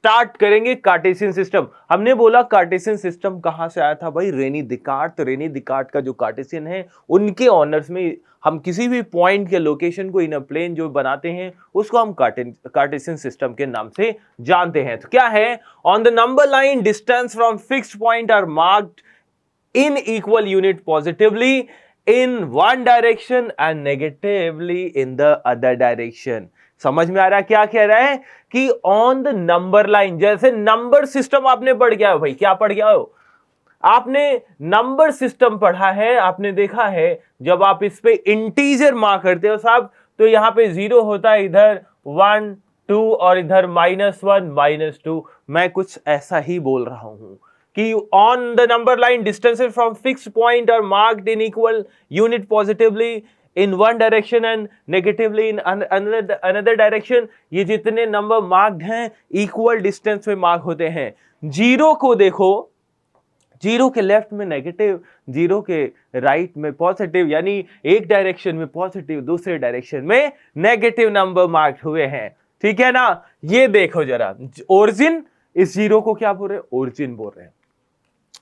Start करेंगे Cartesian system. हमने बोला कार्टेशियन सिस्टम कहां से आया था भाई, रेनी डिकार्ट। रेनी डिकार्ट का जो कार्टेशियन है उनके ऑनर्स में हम किसी भी पॉइंट के लोकेशन को इन अ प्लेन जो बनाते हैं उसको हम कार्टेशियन सिस्टम के नाम से जानते हैं। तो क्या है, on the number line distance from fixed point are marked in equal unit positively in one direction and negatively in the other direction। समझ में आ रहा है क्या कह रहा है कि ऑन द नंबर लाइन, जैसे नंबर सिस्टम आपने पढ़ गया हो भाई, क्या पढ़ गया हो आपने, नंबर सिस्टम पढ़ा है, आपने देखा है जब आप इस पे इंटीजर मार्क करते हो साहब तो यहां पे 0 होता है, इधर 1 2 और इधर -1 -2। मैं कुछ ऐसा ही बोल रहा हूं कि on the number line distances from fixed point are marked in equal unit positively in one direction and negatively in another direction. ये जितने नंबर मार्क्ड हैं इक्वल डिस्टेंस में मार्क होते हैं। जीरो को देखो, जीरो के लेफ्ट में नेगेटिव, जीरो के राइट में पॉजिटिव, यानी एक डायरेक्शन में पॉजिटिव, दूसरे डायरेक्शन में नेगेटिव नंबर मार्क हुए हैं। ठीक है ना, ये देखो जरा, ओरिजिन, इस जीरो को क्या बोल रहे हैं, ओरिजिन बोल रहे हैं।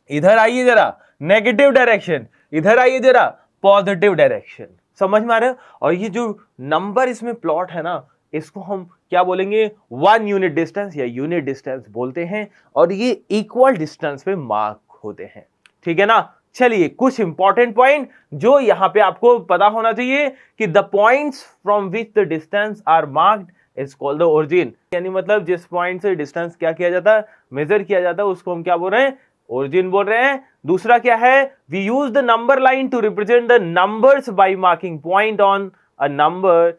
इधर आइए जरा नेगेटिव डायरेक्शन, इधर आइए जरा पॉजिटिव डायरेक्शन। समझ में आ रहा है। और ये जो नंबर इसमें प्लॉट है ना, इसको हम क्या बोलेंगे, 1 यूनिट डिस्टेंस या यूनिट डिस्टेंस बोलते हैं, और ये इक्वल डिस्टेंस पे मार्क होते हैं। ठीक है ना। चलिए कुछ इंपॉर्टेंट पॉइंट जो यहां पे आपको पता होना चाहिए कि the points from which the distance are marked is called the origin. यानी मतलब जिस पॉइंट से डिस्टेंस क्या किया जाता है, मेजर किया जाता है, उसको हम क्या बोल रहे हैं, ओरिजिन बोल रहे हैं। दूसरा क्या है, we use the number line to represent the numbers by marking point on a number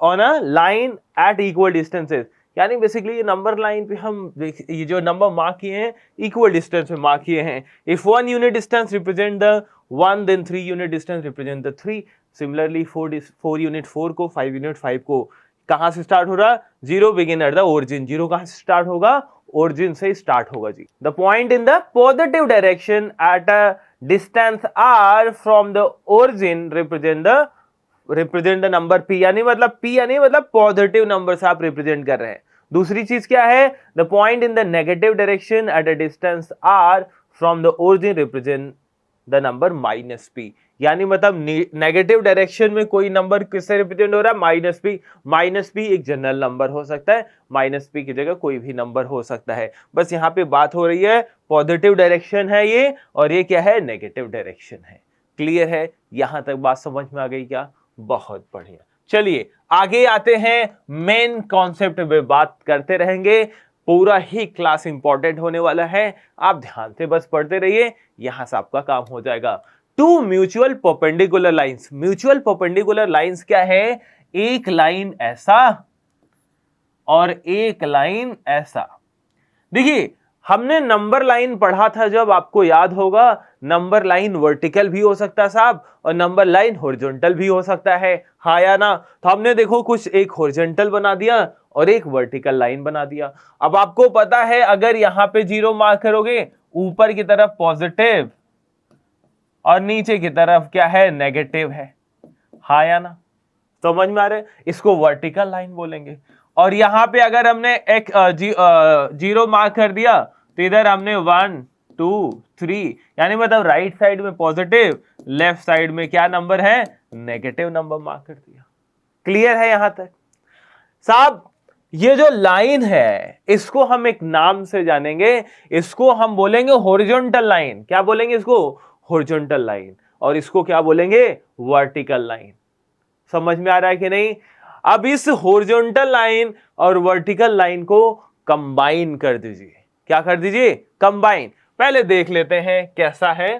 on a line at equal distances. यानी बेसिकली ये नंबर लाइन पे हम ये जो नंबर मार्क किए हैं इक्वल डिस्टेंस में मार्क किए हैं। If 1 unit distance represent the 1 then 3 unit distance represent the 3। Similarly 4 unit 4 को, 5 यूनिट 5 को कहां से स्टार्ट हो रहा, zero begin at the origin. Zero कहां से स्टार्ट होगा, ओरिजिन से स्टार्ट होगा जी। The point in the positive direction at a distance are from the origin represent the number P. यानी मतलब पी यानी मतलब पॉजिटिव नंबर से आप रिप्रेजेंट कर रहे हैं। दूसरी चीज क्या है, the point in the negative direction at a distance are from the origin represent the number -p। यानी मतलब नेगेटिव डायरेक्शन में कोई नंबर किससे रिप्रेजेंट हो रहा है, -p। -p एक जनरल नंबर हो सकता है, -p की जगह कोई भी नंबर हो सकता है। बस यहाँ पे बात हो रही है पॉजिटिव डायरेक्शन है ये, और ये क्या है, नेगेटिव डायरेक्शन है। क्लियर है, यहां तक बात समझ में आ गई क्या, बहुत बढ़िया। चलिए आगे आते हैं, मेन कॉन्सेप्ट पे बात करते रहेंगे। पूरा ही क्लास इंपॉर्टेंट होने वाला है, आप ध्यान से बस पढ़ते रहिए, यहां से आपका काम हो जाएगा। Two mutual perpendicular lines. Mutual perpendicular lines क्या है, एक लाइन ऐसा और एक लाइन ऐसा। देखिए हमने नंबर लाइन पढ़ा था जब, आपको याद होगा, नंबर लाइन वर्टिकल भी हो सकता है साहब और नंबर लाइन हॉरिजॉन्टल भी हो सकता है, हाँ या ना। तो हमने देखो कुछ एक हॉरिजॉन्टल बना दिया और एक वर्टिकल लाइन बना दिया। अब आपको पता है अगर यहां पे 0 मार्क करोगे, ऊपर की तरफ पॉजिटिव और नीचे की तरफ क्या है, नेगेटिव है, हाँ या ना। समझ में आ रहा है, इसको वर्टिकल लाइन बोलेंगे। और यहां पे अगर हमने एक 0 मार्क कर दिया तो इधर हमने 1 2 3, यानी मतलब राइट साइड में पॉजिटिव, लेफ्ट साइड में क्या नंबर है, नेगेटिव नंबर मार्क कर दिया। क्लियर है यहां तक साहब। ये जो लाइन है इसको हम एक नाम से जानेंगे, इसको हम बोलेंगे हॉरिजॉन्टल लाइन। क्या बोलेंगे इसको, हॉरिजॉन्टल लाइन। और इसको क्या बोलेंगे, वर्टिकल लाइन। समझ में आ रहा है कि नहीं। अब इस हॉरिजॉन्टल लाइन और वर्टिकल लाइन को कंबाइन कर दीजिए। क्या कर दीजिए, कंबाइन। पहले देख लेते हैं कैसा है।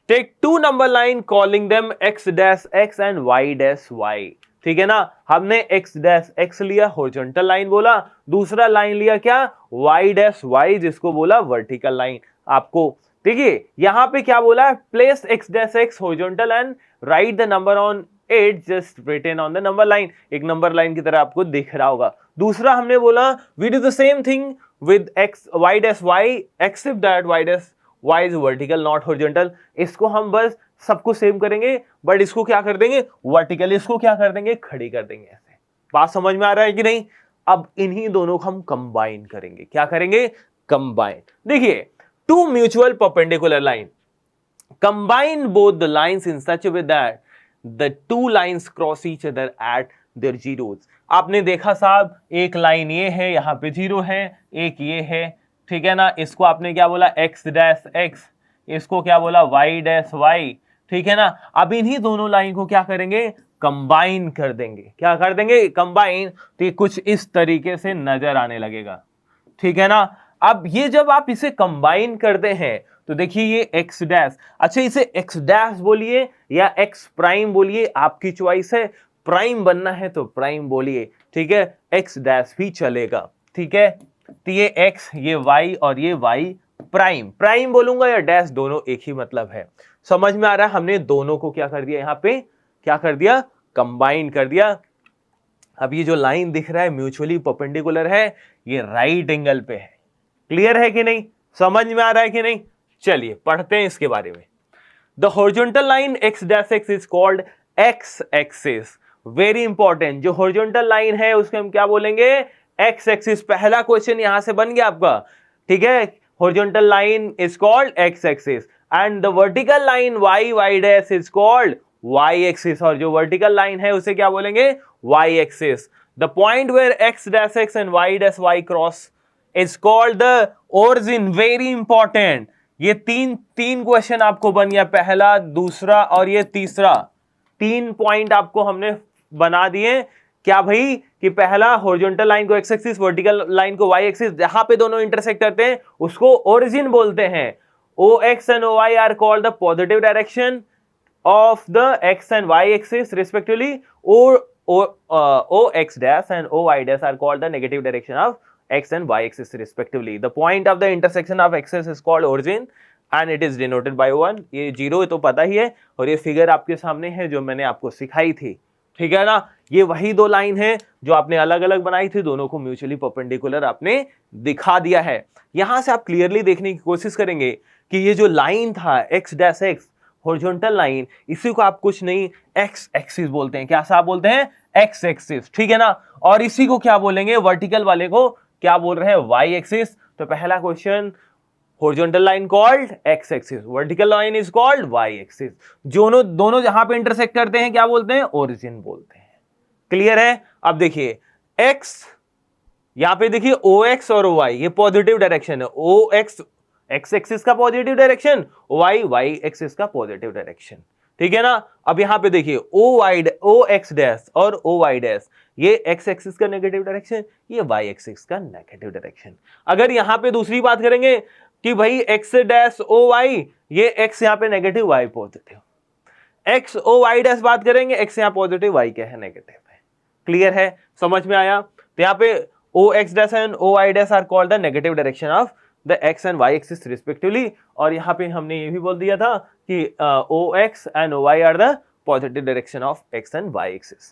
Take 2 number line calling them x dash x and y dash y। ठीक है ना, हमने x डैश x लिया, हॉरिजॉन्टल लाइन बोला। दूसरा लाइन लिया क्या, y डैश y, जिसको बोला वर्टिकल लाइन। आपको देखिए यहां पे क्या बोला है, place x dash x horizontal and write the number on it just written on the number line. एक नंबर लाइन की तरह आपको दिख रहा होगा। दूसरा हमने बोला we do the same thing with x y dash y except that y dash y is vertical not horizontal. इसको हम बस सबको सेम करेंगे, बट इसको क्या कर देंगे, वर्टिकल। इसको क्या कर देंगे, खड़ी कर देंगे ऐसे। बात समझ में आ रहा है कि नहीं। अब इन्हीं दोनों को हम कंबाइन करेंगे। क्या करेंगे? कंबाइन। देखिए, two mutual perpendicular line, combine both the lines in such a way that the two lines cross each other at their zeros। आपने देखा साहब, एक लाइन ये है, यहां पे जीरो है, एक ये है, ठीक है ना, इसको आपने क्या बोला? एक्स डैश एक्स, इसको क्या बोला? वाई डैश वाई, ठीक है ना। अब इन्हीं दोनों लाइन को क्या करेंगे? कंबाइन कर देंगे। क्या कर देंगे? कंबाइन। तो ये कुछ इस तरीके से नजर आने लगेगा, ठीक है ना। अब ये जब आप इसे कंबाइन करते हैं तो देखिए ये एक्स डैश, अच्छा इसे एक्स डैश बोलिए या एक्स प्राइम बोलिए, आपकी चॉइस है। प्राइम बनना है तो प्राइम बोलिए, ठीक है, एक्स डैश भी चलेगा, ठीक है। तो ये एक्स, ये वाई और ये वाई प्राइम, प्राइम बोलूंगा या डैश, दोनों एक ही मतलब है। समझ में आ रहा है? हमने दोनों को क्या कर दिया? यहां पे क्या कर दिया? कंबाइन कर दिया। अब ये जो लाइन दिख रहा है म्यूचुअली परपेंडिकुलर है, ये राइट एंगल पे है। क्लियर है कि नहीं? समझ में आ रहा है कि नहीं? चलिए पढ़ते हैं इसके बारे में। The horizontal line x dash x is called x axis. Very important, जो हॉरिजॉन्टल लाइन है उसके हम क्या बोलेंगे? X axis. पहला क्वेश्चन यहां से बन गया आपका, ठीक है। Horizontal line is called x axis and the vertical line y y dash is called y axis. और जो वर्टिकल लाइन है उसे क्या बोलेंगे? Y axis. The point where x dash x and y dash y cross is called the origin. Very important, ये तीन question आपको बन गया, पहला, दूसरा और ये तीसरा। 3 पॉइंट आपको हमने बना दिए। क्या भाई? कि पहला हॉरिजॉन्टल लाइन को एक्स एक्सिस, वर्टिकल लाइन को वाई एक्सिस, जहां पे दोनों इंटरसेक्ट करते हैं उसको ओरिजिन बोलते हैं। O X and O Y are called the positive direction of the x and y axis respectively, or o x dash and o y dash are called the negative direction of x and y axis respectively. The point of the intersection of axis is called origin and it is denoted by 1। ये zero तो पता ही है, और ये figure आपके सामने है जो मैंने आपको सिखाई थी, ठीक है ना। ये वही दो लाइन है जो आपने अलग अलग बनाई थी, दोनों को म्यूचुअली परपेंडिकुलर आपने दिखा दिया है। यहां से आप क्लियरली देखने की कोशिश करेंगे कि ये जो लाइन था x dash x, horizontal line, इसी को आप कुछ नहीं एक्स एक्सिस बोलते हैं। क्या साहब बोलते हैं? एक्स एक्सिस, ठीक है ना। और इसी को क्या बोलेंगे? वर्टिकल वाले को क्या बोल रहे हैं? Y axis. तो पहला question, horizontal line called x axis, vertical line is called y axis. दोनों जहां पे इंटरसेक्ट करते हैं क्या बोलते हैं? ओरिजिन बोलते हैं। क्लियर है? अब देखिए एक्स, यहां पे देखिए ओ एक्स और ओ वाई, ये पॉजिटिव डायरेक्शन है। ओ एक्स एक्स एक्सिस का positive direction, y y axis का पॉजिटिव डायरेक्शन, ठीक है ना। अब यहां पे देखिए ओ एक्स डैश और ओ वाई डैश, ये एक्स एक्सिस का नेगेटिव डायरेक्शन, ये वाई एक्सिस का नेगेटिव डायरेक्शन। अगर यहां पे दूसरी बात करेंगे कि भाई एक्स डैश ओ वाई, ये एक्स यहां पे negative, Y positive, x O Y dash बात करेंगे, एक्स यहां पॉजिटिव, वाई क्या है? नेगेटिव है। क्लियर है? समझ में आया? तो यहां पे O x dash and O Y dash are called the negative direction of the X and Y axis respectively. और यहां पे हमने ये भी बोल दिया था कि O X and O Y are the positive direction of X and Y axis.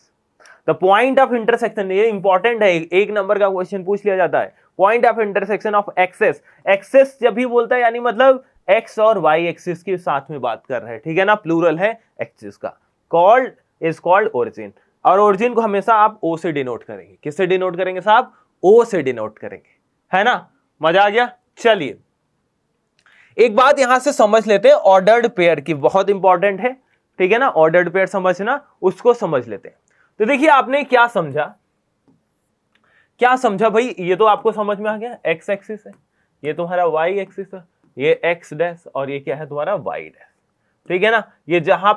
The point of intersection, ये इंपॉर्टेंट है, एक नंबर का क्वेश्चन पूछ लिया जाता है। Point of intersection of axes, axes जब भी बोलता है यानी मतलब एक्स और वाई एक्सिस के साथ में बात कर रहे हैं, ठीक है ना, प्लूरल है एक्सिस का, कॉल्ड इज कॉल्ड ओरिजिन। और ओरिजिन को हमेशा आप ओ से डिनोट करेंगे। किससे डिनोट करेंगे साहब? ओ से डिनोट करेंगे, है ना। मजा आ गया? चलिए एक बात यहां से समझ लेते हैं ऑर्डर्ड पेयर की, बहुत इंपॉर्टेंट है, ठीक है ना। ऑर्डर्ड पेयर समझना, उसको समझ लेते हैं। तो देखिए आपने क्या समझा, क्या समझा भाई? ये तो आपको समझ में आ गया, एक्स एक्सिस है, ये तुम्हारा वाई एक्सिस है, ये एक्स डैश और ये क्या है तुम्हारा वाई डैश, ठीक है ना। ये जहां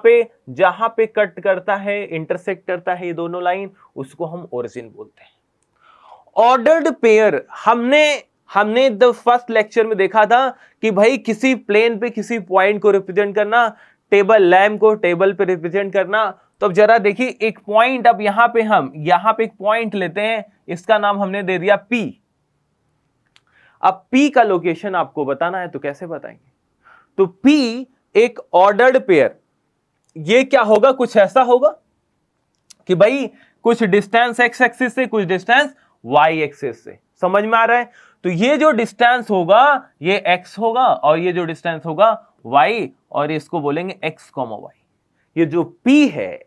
पे कट करता है, इंटरसेक्ट करता है ये दोनों लाइन, उसको हम ओरिजिन बोलते हैं। ऑर्डर्ड पेयर हमने द फर्स्ट लेक्चर में देखा था कि भाई किसी प्लेन पे किसी पॉइंट को रिप्रेजेंट करना, टेबल लैम्प को टेबल पे रिप्रेजेंट करना। तो अब जरा देखिए एक पॉइंट, अब यहां पे एक पॉइंट लेते हैं, इसका नाम हमने दे दिया P। अब P का लोकेशन आपको बताना है तो कैसे बताएंगे? तो P एक ऑर्डर्ड पेयर, ये क्या होगा? कुछ ऐसा होगा कि भाई कुछ डिस्टेंस एक्स एक्सिस से, कुछ डिस्टेंस वाई एक्सिस से। समझ में आ रहा है? तो ये जो डिस्टेंस होगा ये x होगा और ये जो डिस्टेंस होगा y, और इसको बोलेंगे x, y। ये जो P है,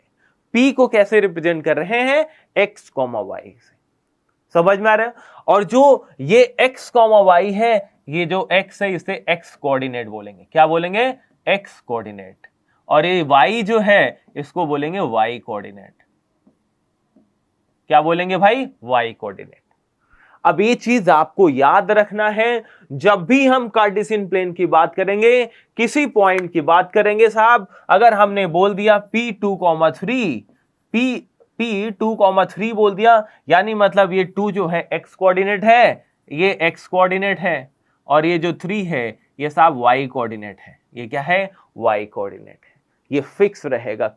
P को कैसे रिप्रेजेंट कर रहे हैं? x, y से। समझ में आ रहा है? और जो ये x कॉमा वाई है, ये जो x है इसे x कोऑर्डिनेट बोलेंगे। क्या बोलेंगे? x coordinate. और ये y जो है इसको बोलेंगे y कोऑर्डिनेट। क्या बोलेंगे भाई? y coordinate. अब ये चीज आपको याद रखना है, जब भी हम कार्टेशियन प्लेन की बात करेंगे, किसी पॉइंट की बात करेंगे साहब, अगर हमने बोल दिया P2,3, P2,3 बोल दिया, यानी मतलब ये 2 जो है x कोऑर्डिनेट है, ये x कोऑर्डिनेट है, और ये जो 3 है ये साहब y कोऑर्डिनेट है। ये क्या है? y कोऑर्डिनेट है। ये फिक्स रहेगा,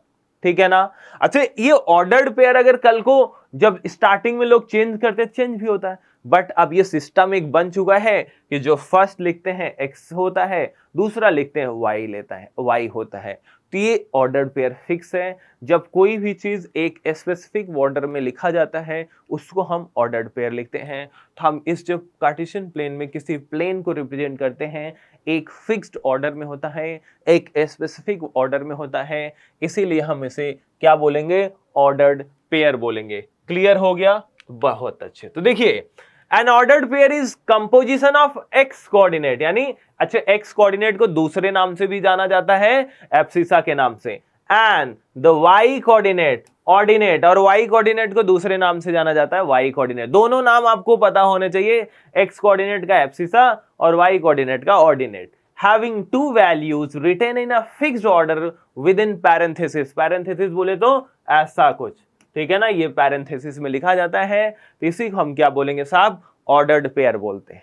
ठीक है ना? अच्छा, ये ऑर्डर्ड पेयर अगर कल को जब स्टार्टिंग में लोग चेंज करते हैं, चेंज भी होता है, बट अब ये सिस्टम एक बन चुका है कि जो फर्स्ट लिखते हैं x होता है, दूसरा लिखते हैं y लेता है, y होता है। तो ये ऑर्डर्ड पेयर फिक्स है। जब कोई भी चीज एक स्पेसिफिक ऑर्डर में लिखा जाता है उसको हम ऑर्डर्ड पेयर लिखते हैं। तो हम इस जो कार्टेशियन प्लेन में किसी प्लेन को रिप्रेजेंट करते हैं, एक फिक्स्ड ऑर्डर में होता है, एक स्पेसिफिक ऑर्डर में होता है, इसीलिए हम इसे क्या बोलेंगे? ऑर्डर्ड पेयर बोलेंगे। क्लियर हो गया? बहुत अच्छे। तो देखिए, N ordered pair is composition of x coordinate, यानी अच्छा एक्स कोऑर्डिनेट को दूसरे नाम से भी जाना जाता है, एब्सिसा के नाम से, and the y coordinate ordinate, और वाई कोऑर्डिनेट को दूसरे नाम से जाना जाता है वाई कोऑर्डिनेट। दोनों नाम आपको पता होने चाहिए, एक्स कोऑर्डिनेट का एब्सिसा और वाई कोऑर्डिनेट का ordinate. Having two values written in a fixed order within parenthesis. Parenthesis बोले तो ऐसा कुछ, ठीक है ना, ये पैरेंथेसिस में लिखा जाता है, तो इसी को हम क्या बोलेंगे साहब? ऑर्डर्ड पेयर बोलते हैं।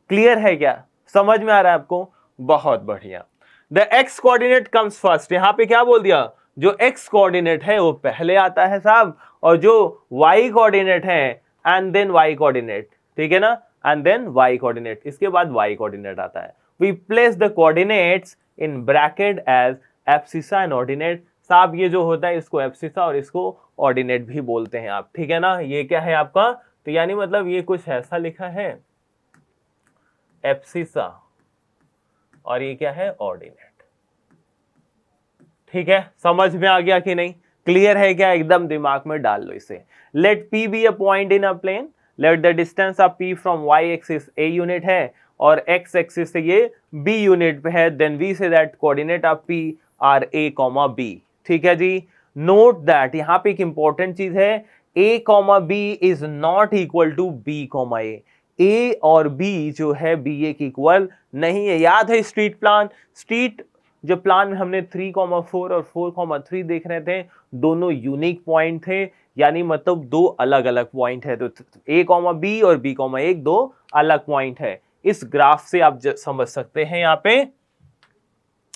क्लियर है क्या? समझ में आ रहा है आपको? बहुत बढ़िया। The x coordinate comes first, यहां पे क्या बोल दिया? जो एक्स कोऑर्डिनेट है वो पहले आता है साहब, और जो वाई कोऑर्डिनेट है एंड देन वाई कोऑर्डिनेट, ठीक है ना, एंड देन वाई कोऑर्डिनेट, इसके बाद वाई कोऑर्डिनेट आता है। We place the coordinates in bracket as abscissa and ordinate. साहब ये जो होता है इसको एब्सिसा और इसको ऑर्डिनेट भी बोलते हैं आप, ठीक है ना। ये क्या है आपका? तो यानी मतलब ये कुछ ऐसा लिखा है, एब्सिसा, और ये क्या है? ऑर्डिनेट। ठीक है, समझ में आ गया कि नहीं? क्लियर है क्या? एकदम दिमाग में डाल लो इसे। Let P be a point in a plane, let the distance of P from y axis a unit है और x एक्सिस से ये b यूनिट पे है, then we say that coordinate of P are a, b। ठीक है जी। Note that यहां पे एक इंपॉर्टेंट चीज है, a, b is not equal to b, a और b जो है b के इक्वल नहीं है। याद है स्ट्रीट प्लान? स्ट्रीट जो प्लान में हमने 3,4 और 4,3 देख रहे थे, दोनों यूनिक पॉइंट थे, यानी मतलब दो अलग अलग पॉइंट है। तो a, b और b, 1 दो अलग पॉइंट है। इस ग्राफ से आप समझ सकते हैं,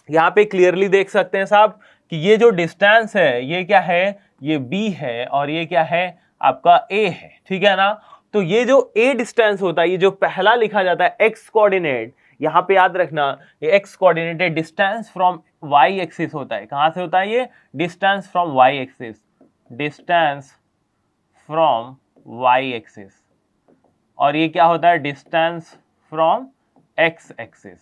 यहाँ पे क्लियरली देख सकते हैं साहब कि ये जो डिस्टेंस है ये क्या है? ये b है, और ये क्या है? आपका a है, ठीक है ना। तो ये जो a डिस्टेंस होता है, ये जो पहला लिखा जाता है x कोऑर्डिनेट, यहां पे याद रखना ये x कोऑर्डिनेट है, डिस्टेंस फ्रॉम y एक्सिस होता है। कहां से होता है ये? Distance from y axis, distance from y axis. और ये क्या होता है? डिस्टेंस फ्रॉम x एक्सिस,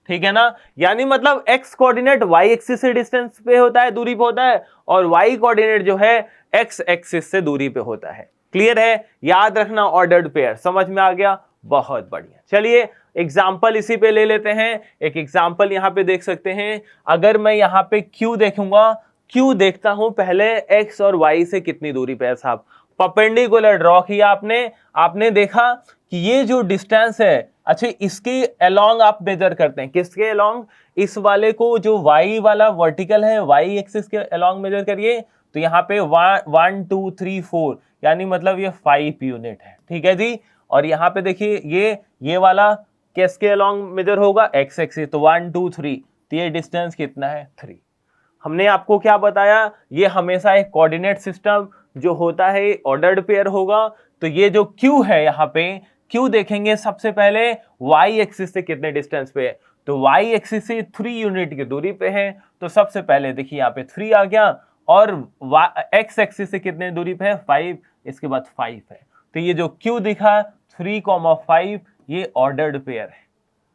ठीक है ना। यानी मतलब x कोऑर्डिनेट y एक्सिस से डिस्टेंस पे होता है, दूरी पे होता है, और y कोऑर्डिनेट जो है x एक्सिस से दूरी पे होता है। क्लियर है? याद रखना ऑर्डर्ड पेयर। समझ में आ गया? बहुत बढ़िया। चलिए एग्जाम्पल इसी पे ले लेते हैं। एक एग्जाम्पल यहाँ पे देख सकते हैं। अगर मैं यहाँ पे Q देखूंगा, Q देखता हूं पहले x और y से कितनी दूरी पे है साहब। परपेंडिकुलर ड्रॉ किया आपने देखा कि ये जो डिस्टेंस है, अच्छा इसके अलोंग आप मेजर करते हैं। किसके अलोंग? इस वाले को, जो y वाला वर्टिकल है, y एक्सिस के अलोंग मेजर करिए। तो यहाँ पे 1 2 3 4, यानी मतलब ये 5 यूनिट है, ठीक है जी। और यहाँ पे देखिए ये वाला किसके अलोंग मेजर होगा? x axis. तो 1 2 3, तो ये डिस्टेंस कितना है? 3। हमने आपको क्या बताया? ये हमेशा एक कोऑर्डिनेट सिस्टम जो होता है ऑर्डर्ड पेयर होगा। तो ये जो Q है, यहाँ पे Q देखेंगे सबसे पहले y एक्सिस से कितने डिस्टेंस पे है। तो y एक्सिस से 3 यूनिट की दूरी पे है। तो सबसे पहले देखिए यहाँ पे 3 आ गया, और x एक्सिस से कितने दूरी पे है? 5, इसके बाद 5 है। तो ये जो Q दिखा 3,5, ये ऑर्डर्ड पेयर है,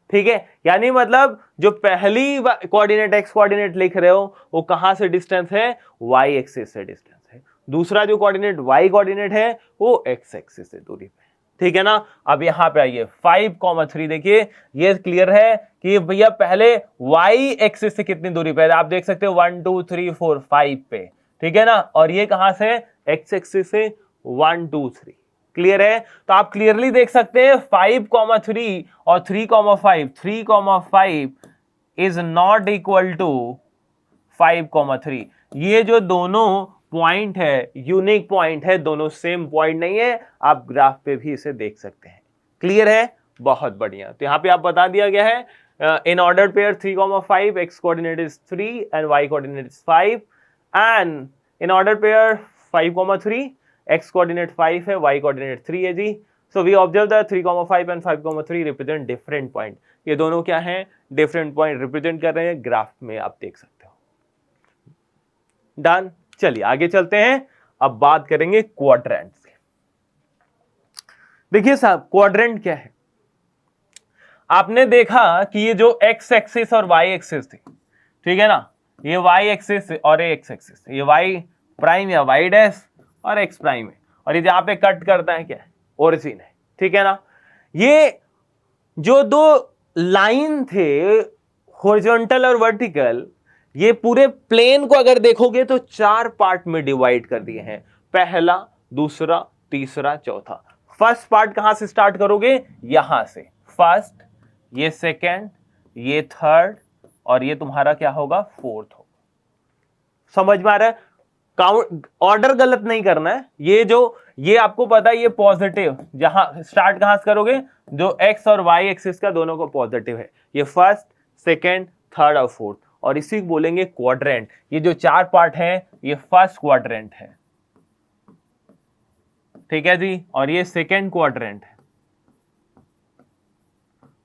ठीक है। यानी मतलब जो पहली कोऑर्डिनेट x कोऑर्डिनेट लिख रहे हो वो कहां से डिस्टेंस है? y एक्सिस से डिस्टेंस है। दूसरा जो कोऑर्डिनेट y कोऑर्डिनेट है वो x एक्सिस से दूरी पे, ठीक है ना। अब यहाँ पे आइए 5,3 देखिए, ये क्लियर है कि भैया पहले y एक्सिस से कितनी दूरी पे है, आप देख सकते हो 1 2 3 4 5 पे, ठीक है ना। और ये कहां से, x एक्सिस से 1 2 3, क्लियर है। तो आप क्लियरली देख सकते हैं 5,3 और 3,5, 3,5 इज नॉट इक्वल टू 5,3। ये जो दोनों पॉइंट है यूनिक पॉइंट है, दोनों सेम पॉइंट नहीं है, आप ग्राफ पे भी इसे देख सकते हैं, क्लियर है, बहुत बढ़िया। तो यहाँ पे आप बता दिया गया है in order pair 3,5 x coordinate is 3 and y coordinate is 5 and in order pair 5,3 x coordinate 5 है, y कोऑर्डिनेट 3 है जी। So we observe that 3,5 and 5,3 represent different point, ये दोनों क्या हैं, डिफरेंट पॉइंट रिप्रेजेंट कर रहे हैं, ग्राफ में आप देख सकते हो। डन, चलिए आगे चलते हैं, अब बात करेंगे क्वाड्रेंट की। देखिए साहब क्वाड्रेंट क्या है, आपने देखा कि ये जो x एक्सिस और y एक्सिस थी, ठीक है ना, ये y एक्सिस और x एक्सिस, ये y प्राइम या y डैश और x प्राइम है, और ये जहां पे कट करता है क्या है, ओरिजिन है, ठीक है ना। ये जो दो लाइन थे हॉरिजॉन्टल और वर्टिकल, ये पूरे प्लेन को अगर देखोगे तो 4 पार्ट में डिवाइड कर दिए हैं, पहला, दूसरा, तीसरा, चौथा। फर्स्ट पार्ट कहां से स्टार्ट करोगे, यहां से, फर्स्ट, ये सेकंड, ये थर्ड और ये तुम्हारा क्या होगा, फोर्थ होगा। समझ में आ रहा है, काउंट ऑर्डर गलत नहीं करना है। ये आपको पता है, ये पॉजिटिव, जहां स्टार्ट कहां से करोगे, जो x और y एक्सिस का दोनों को पॉजिटिव है, ये फर्स्ट, सेकंड, थर्ड और फोर्थ, और इसी को बोलेंगे क्वाड्रेंट। ये जो 4 पार्ट हैं ये फर्स्ट क्वाड्रेंट है, ठीक है जी, और ये सेकंड क्वाड्रेंट है,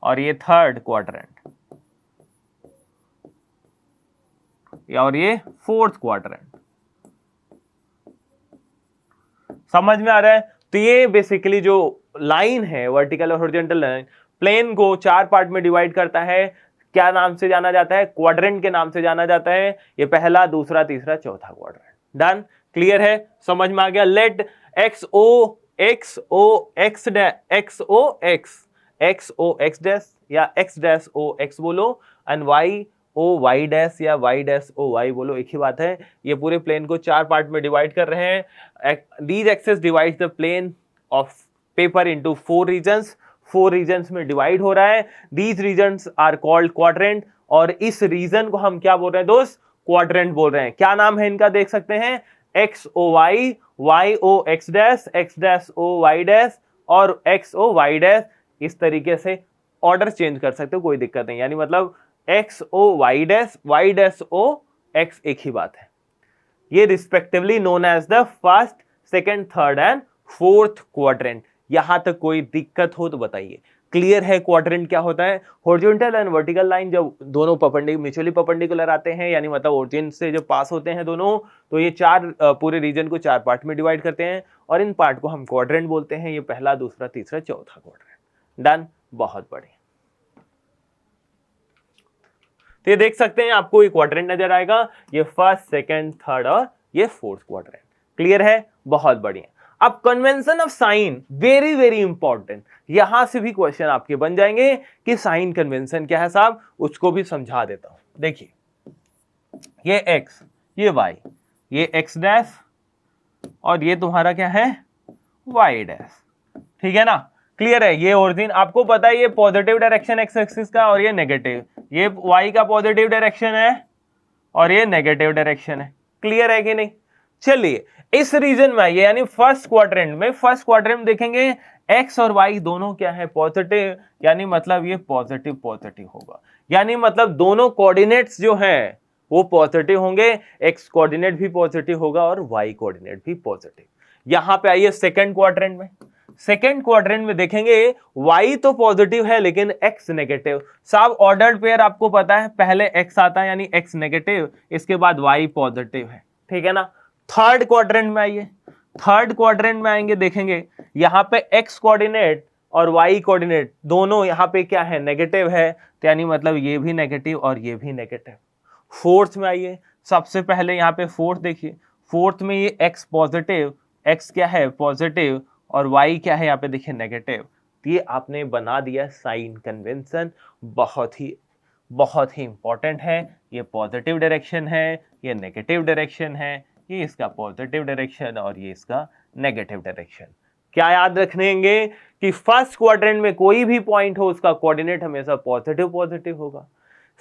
और ये थर्ड क्वाड्रेंट, और ये फोर्थ क्वाड्रेंट। समझ में आ रहा है। तो ये बेसिकली जो लाइन है वर्टिकल और हॉरिजॉन्टल लाइन, प्लेन को 4 पार्ट में डिवाइड करता है, क्या नाम से जाना जाता है, क्वाड्रेंट के नाम से जाना जाता है। ये पहला, दूसरा, तीसरा, चौथा क्वाड्रेंट। डन, क्लियर है, समझ में आ गया। Let x o x dash या x डैश o x बोलो and y o y dash या y डैश o y बोलो, एक ही बात है। ये पूरे प्लेन को 4 पार्ट में डिवाइड कर रहे हैं। These axes divide the plane of paper into 4 regions, 4 regions में डिवाइड हो रहा है। These regions are called quadrant, और इस रीजन को हम क्या बोल रहे हैं दोस्त, क्वाड्रेंट बोल रहे हैं। क्या नाम है इनका, देख सकते हैं, x o y, y o x dash, x dash o y dash और x o y डैश। इस तरीके से ऑर्डर चेंज कर सकते हो, कोई दिक्कत नहीं, यानी मतलब x o y dash, y dash o x, एक ही बात है। ये respectively known as the first, second, third and fourth quadrant. यहां तक कोई दिक्कत हो तो बताइए। क्लियर है क्वाड्रेंट क्या होता है। हॉरिजॉन्टल एंड वर्टिकल लाइन जब दोनों म्यूचुअली परपेंडिकुलर आते हैं, यानी मतलब ओरिजिन से जब पास होते हैं दोनों, तो ये 4 पूरे रीजन को 4 पार्ट में डिवाइड करते हैं, और इन पार्ट को हम क्वाड्रेंट बोलते हैं। ये पहला, दूसरा, तीसरा, चौथा क्वाड्रेंट। डन, बहुत बढ़िया। तो ये देख सकते हैं, आपको ये क्वाड्रेंट नजर आएगा, ये फर्स्ट, सेकेंड, थर्ड और ये फोर्थ क्वाड्रेंट। क्लियर है, बहुत बढ़िया। अब convention of sine, very very important, यहां से भी क्वेश्चन आपके बन जाएंगे कि साइन कन्वेंशन क्या है साहब, उसको भी समझा देता हूं। देखिए, ये x, ये y, ये x डैश और ये तुम्हारा क्या है, y डैश, ठीक है ना। क्लियर है, ये ओरिजिन आपको पता है, ये पॉजिटिव डायरेक्शन x एक्सिस का और ये नेगेटिव, ये y का पॉजिटिव डायरेक्शन है और ये नेगेटिव डायरेक्शन है। क्लियर है कि नहीं। चलिए इस रीजन में आइए, यानी फर्स्ट क्वाड्रेंट में, फर्स्ट क्वाड्रेंट में देखेंगे x और y दोनों क्या है, पॉजिटिव, यानी मतलब ये पॉजिटिव पॉजिटिव होगा, यानी मतलब दोनों कोऑर्डिनेट्स जो हैं वो पॉजिटिव होंगे, x कोऑर्डिनेट भी पॉजिटिव होगा और y कोऑर्डिनेट भी पॉजिटिव। यहां पे आइए सेकंड क्वाड्रेंट में, सेकंड क्वाड्रेंट में देखेंगे y तो पॉजिटिव है लेकिन x नेगेटिव। साहब ऑर्डर्ड पेयर आपको पता है, पहले x आता है यानी x नेगेटिव, इसके बाद y पॉजिटिव है, ठीक है ना। थर्ड क्वाड्रेंट में आइए, थर्ड क्वाड्रेंट में आएंगे, देखेंगे यहां पे x कोऑर्डिनेट और y कोऑर्डिनेट दोनों यहां पे क्या है, नेगेटिव है, तो यानी मतलब ये भी नेगेटिव और ये भी नेगेटिव। फोर्थ में आइए, सबसे पहले यहां पे फोर्थ देखिए, फोर्थ में ये x पॉजिटिव, x क्या है पॉजिटिव और y क्या है यहाँ पे देखिए नेगेटिव। ये आपने बना दिया साइन कन्वेंशन, बहुत ही इंपॉर्टेंट है। ये पॉजिटिव डायरेक्शन है, ये नेगेटिव डायरेक्शन है, ये इसका पॉजिटिव डायरेक्शन और ये इसका नेगेटिव डायरेक्शन। क्या याद रखेंगे कि फर्स्ट क्वाड्रेंट में कोई भी पॉइंट हो उसका कोऑर्डिनेट हमेशा पॉजिटिव होगा।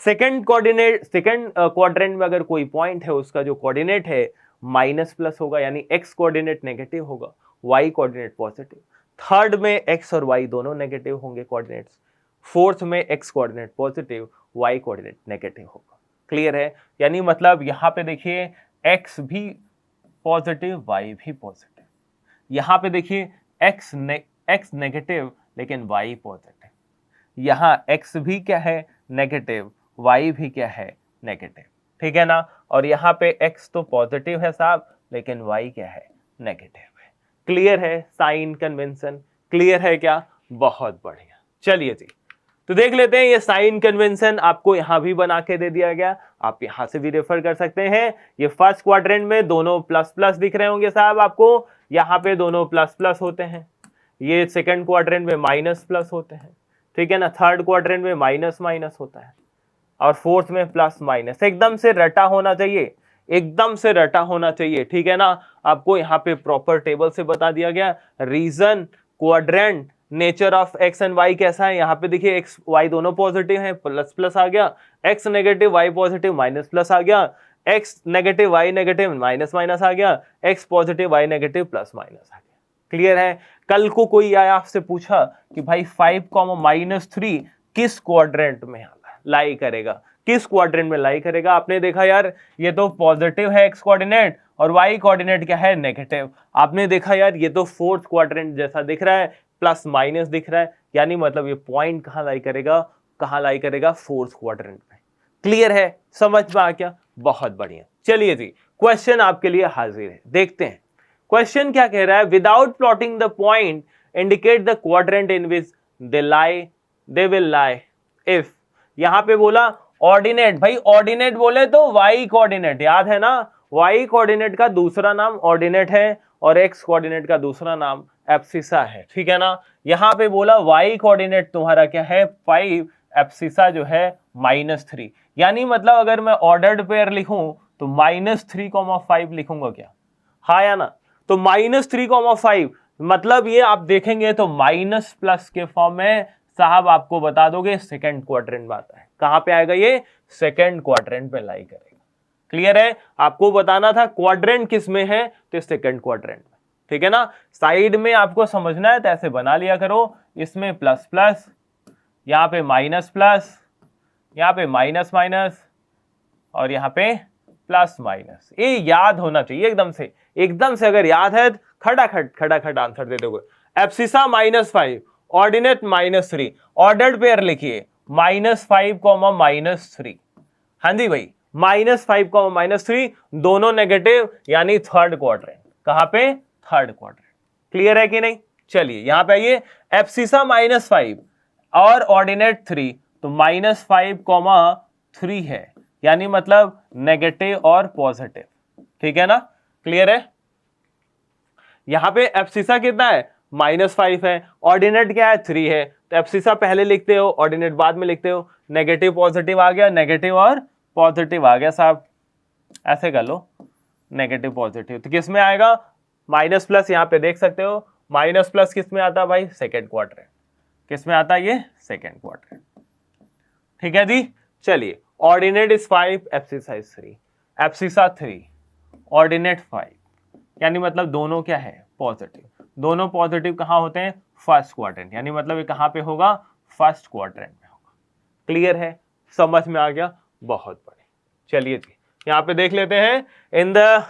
सेकंड क्वाड्रेंट में अगर कोई पॉइंट है उसका जो कोऑर्डिनेट है माइनस प्लस होगा, यानी x कोऑर्डिनेट नेगेटिव होगा, y कोऑर्डिनेट पॉजिटिव। थर्ड में x और y दोनों नेगेटिव होंगे कोऑर्डिनेट्स। फोर्थ में x coordinate positive, y coordinate negative होगा। क्लियर है? यानी मतलब यहाँ पे देखिए x भी पॉजिटिव, y भी पॉजिटिव। यहाँ पे देखिए x नेगेटिव लेकिन y पॉजिटिव। यहाँ x भी क्या है नेगेटिव, y भी क्या है नेगेटिव, ठीक है ना। और यहाँ पे x तो पॉजिटिव है साहब लेकिन y क्या है नेगेटिव है। क्लियर है? साइन कन्वेंशन क्लियर है क्या? बहुत बढ़िया। चलिए जी, तो देख लेते हैं ये साइन कन्वेंशन आपको यहाँ भी बना के दे दिया गया, आप यहाँ से भी रेफर कर सकते हैं। ये फर्स्ट क्वाड्रेंट में दोनों प्लस प्लस दिख रहे होंगे साहब आपको, यहाँ पे दोनों प्लस प्लस होते हैं। ये सेकंड क्वाड्रेंट में माइनस प्लस होते हैं, ठीक है ना। थर्ड क्वाड्रेंट में माइनस माइनस होता है और फोर्थ में प्लस माइनस। एकदम से रटा होना चाहिए, एकदम से रटा होना चाहिए, ठीक है ना। आपको यहाँ पे प्रॉपर टेबल से बता दिया गया region, quadrant, nature of X and Y कैसा है। यहाँ पे देखिए एक्स वाई दोनों पॉजिटिव हैं, प्लस प्लस आ गया, X negative Y positive minus plus आ गया, X negative Y negative minus minus आ गया, X positive Y negative plus minus आ गया। क्लियर है? कल को कोई आया आपसे पूछा कि भाई 5,-3 किस क्वाड्रेंट में लाई करेगा, किस क्वाड्रेंट में लाई करेगा। आपने देखा यार ये तो पॉजिटिव है एक्स कोऑर्डिनेट और वाई कोऑर्डिनेट क्या है नेगेटिव। आपने देखा यार ये तो फोर्थ क्वाड्रेंट जैसा दिख रहा है, प्लस माइनस दिख रहा है, यानी मतलब ये पॉइंट कहाँ लाई करेगा फोर्थ क्वाड्रेंट में। क्लियर है? समझ में आ गया? बहुत बढ़िया। चलिए जी, क्वेश्चन आपके लिए हाजिर है, देखते हैं क्वेश्चन क्या कह रहा है। Without plotting the point indicate the quadrant in which they will lie if. यहां पे बोला ऑर्डिनेट, भाई ऑर्डिनेट बोले तो वाई कोऑर्डिनेट, याद है ना, वाई कोऑर्डिनेट का दूसरा नाम ऑर्डिनेट है और एक्स कोऑर्डिनेट का दूसरा नाम एब्सिसा है, ठीक है ना। यहां पे बोला वाई कोऑर्डिनेट तुम्हारा क्या है 5, एब्सिसा जो है -3। यानी मतलब अगर मैं ऑर्डर्ड पेयर लिखूं तो -3,5 लिखूंगा क्या, हाँ या ना। तो -3,5 मतलब ये आप देखेंगे तो माइनस प्लस के फॉर्म में साहब आपको बता दोगे सेकंड क्वाड्रेंट में आता है। कहां पे आएगा ये? सेकंड क्वाड्रेंट में लाई करेगा। क्लियर है? आपको बताना था क्वाड्रेंट किस में है, तो सेकंड क्वाड्रेंट में, ठीक है ना। साइड में आपको समझना है तो ऐसे बना लिया करो, इसमें प्लस प्लस, यहाँ पे माइनस प्लस, यहाँ पे माइनस माइनस और यहाँ पे प्लस माइनस। ये याद होना चाहिए एकदम से अगर याद है खटाखट आंसर दे दोगे। एब्सिसा -5, ऑर्डिनेट -3, ऑर्डर्ड पेयर लिखिए -5, -3। हाँ जी भाई, -5, -3 दोनों नेगेटिव, यानी थर्ड क्वाड्रेंट। कहां पे? Third quadrant. क्लियर है कि नहीं? चलिए यहां पे आइए, एब्सिसा -5 और ऑर्डिनेट 3, तो -5, 3 है, यानी मतलब नेगेटिव और पॉजिटिव, ठीक है ना। क्लियर है? यहां पे एब्सिसा कितना है? -5 है, ऑर्डिनेट क्या है 3 है, तो एब्सिसा पहले लिखते हो, ऑर्डिनेट बाद में लिखते हो। नेगेटिव पॉजिटिव आ गया, नेगेटिव और पॉजिटिव आ गया साहब, ऐसे कर लो, नेगेटिव पॉजिटिव तो किस में आएगा? माइनस प्लस, यहां पे देख सकते हो माइनस प्लस किस में आता है भाई? Second quadrant. किस में आता है ये? सेकेंड क्वाड्रेंट, ठीक है जी। चलिए, ordinate is 5, abscissa is 3, abscissa 3, ordinate 5, यानी मतलब दोनों क्या है? पॉजिटिव। दोनों पॉजिटिव कहां होते हैं? फर्स्ट क्वाड्रेंट, यानी मतलब ये कहां पे होगा? फर्स्ट क्वाड्रेंट में होगा। क्लियर है? समझ में आ गया? बहुत बढ़िया। चलिए जी, यहाँ पे देख लेते हैं इन द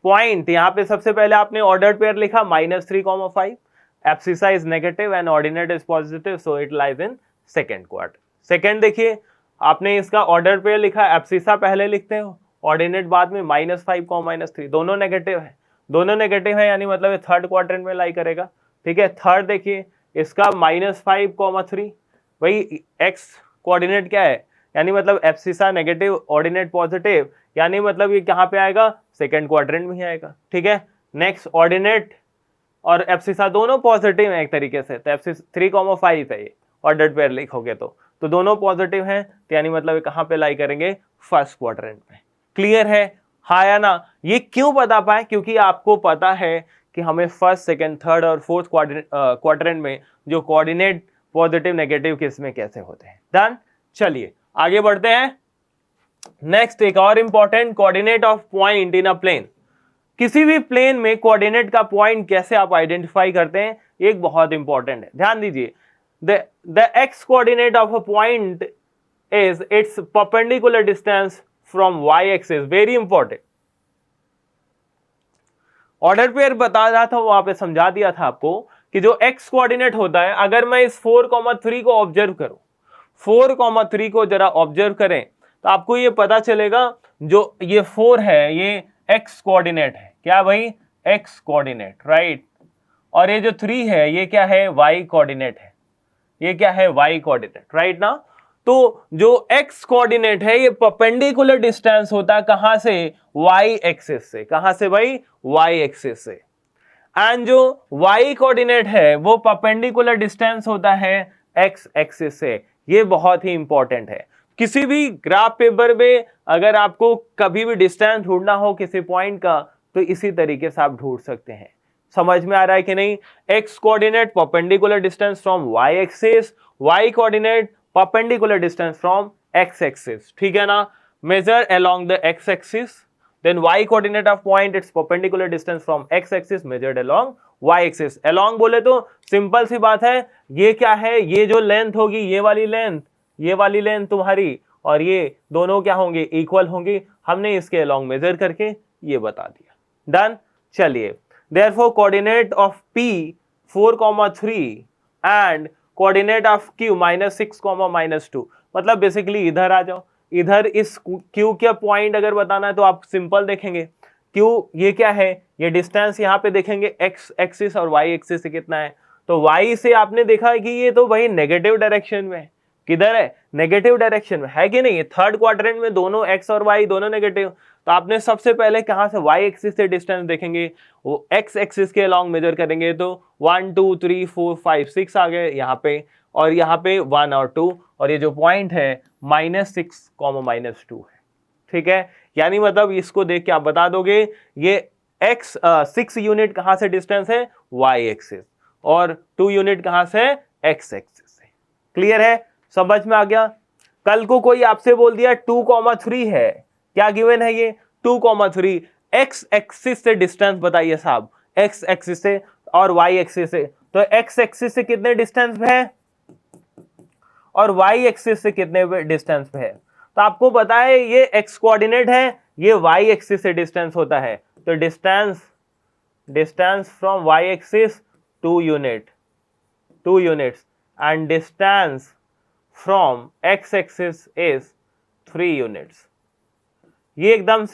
पॉइंट। यहाँ पे सबसे पहले आपने ऑर्डर्ड पेयर लिखा -3,5, abscissa is negative and ordinate is positive, so it lies in second quadrant. Second देखिए, आपने इसका ऑर्डर पेयर लिखा, एब्सिसा पहले लिखते हो, ऑर्डिनेट बाद में, -5, -3 दोनों नेगेटिव है, यानी मतलब ये थर्ड क्वाड्रेंट में लाई करेगा, ठीक है। थर्ड देखिए, इसका -5, 3, वही एक्स कोऑर्डिनेट क्या है, यानी मतलब एब्सिसा नेगेटिव, ऑर्डिनेट पॉजिटिव, यानी मतलब ये कहाँ पे आएगा, सेकंड क्वाड्रेंट में ही आएगा। ठीक है, नेक्स्ट ऑर्डिनेट और एब्सिसा दोनों पॉजिटिव है एक तरीके से, तो एब्सिस 3,5 है ये ऑर्डर्ड पेयर लिखोगे तो दोनों पॉजिटिव हैं, तो यानी मतलब ये कहाँ पे लाई करेंगे, फर्स्ट क्वाड्रेंट में। क्लियर है, हाँ या ना? ये क्यों बता पाए, क्योंकि आपको पता है कि हमें फर्स्ट, सेकंड, थर्ड और फोर्थ क्वाड्रेंट में जो कोऑर्डिनेट पॉजिटिव नेगेटिव किस में कैसे होते हैं। डन, चलिए आगे बढ़ते हैं। नेक्स्ट एक और important, coordinate of point in a plane. किसी भी प्लेन में कोऑर्डिनेट का पॉइंट कैसे आप आइडेंटिफाई करते हैं, एक बहुत इंपॉर्टेंट है, ध्यान दीजिए। The x coordinate of a point is its perpendicular distance from y axis. Very important, order pair बता रहा था, वहां पे समझा दिया था आपको कि जो एक्स कोऑर्डिनेट होता है, अगर मैं इस 4,3 को ऑब्जर्व करूं, 4,3 को जरा ऑब्जर्व करें तो आपको ये पता चलेगा जो ये 4 है ये एक्स कोऑर्डिनेट है। क्या भाई, एक्स कोऑर्डिनेट, राइट। और ये जो 3 है ये क्या है, वाई कोऑर्डिनेट है। ये क्या है, वाई कोऑर्डिनेट, राइट ना। तो जो एक्स कोऑर्डिनेट है ये परपेंडिकुलर डिस्टेंस होता है कहां से, वाई एक्सिस से। कहां से भाई, वाई एक्सिस से। एंड जो वाई कोऑर्डिनेट है वो परपेंडिकुलर डिस्टेंस होता है एक्स एक्सिस से। ये बहुत ही इंपॉर्टेंट है। किसी भी ग्राफ पेपर में अगर आपको कभी भी डिस्टेंस ढूंढना हो किसी पॉइंट का, तो इसी तरीके से आप ढूंढ सकते हैं। समझ में आ रहा है कि नहीं? X coordinate perpendicular distance from y axis, y coordinate perpendicular distance from x axis. ठीक है ना, measure along the x axis, then y coordinate of point its perpendicular distance from x axis measured along y axis। along बोले तो simple सी बात है, ये क्या है, ये जो लेंथ होगी, ये वाली लेंथ तुम्हारी, और ये दोनों क्या होंगे, इक्वल होंगी। हमने इसके along मेजर करके ये बता दिया। डन, चलिए therefore coordinate of p 4,3 and coordinate of q -6, -2। मतलब बेसिकली इधर आ जाओ, इधर इस Q का पॉइंट अगर बताना है तो आप सिंपल देखेंगे, Q ये क्या है, ये डिस्टेंस यहाँ पे देखेंगे x एक्सिस और y एक्सिस से कितना है। तो y से आपने देखा है कि ये तो भाई नेगेटिव डायरेक्शन में, किधर है, नेगेटिव डायरेक्शन में है कि नहीं। थर्ड क्वाड्रेंट में दोनों x और y दोनों नेगेटिव, तो आपने सबसे पहले कहां से y एक्सिस से डिस्टेंस देखेंगे, वो x एक्सिस के अलॉन्ग मेजर करेंगे तो 1 2 3 4 5 6 आ गए यहाँ पे, और यहाँ पे 1 और 2, और ये जो पॉइंट है -6, -2 है। ठीक है, यानी मतलब इसको देख के आप बता दोगे ये x 6 यूनिट कहां से डिस्टेंस है, y एक्सिस, और 2 यूनिट कहां से, x एक्सिस से। क्लियर है, समझ में आ गया। कल को कोई आपसे बोल दिया 2,3 है, क्या गिवन है ये 2,3, x एक्सिस से डिस्टेंस बताइए साहब, x एक्सिस से और y एक्सिस से। तो x एक्सिस से कितने डिस्टेंस पे है और y एक्सिस से कितने डिस्टेंस पे है। तो आपको पता है ये x कोऑर्डिनेट है, ये y एक्सिस से डिस्टेंस होता है। तो distance from y axis 2 units and distance from x axis is 3 units. ये एकदम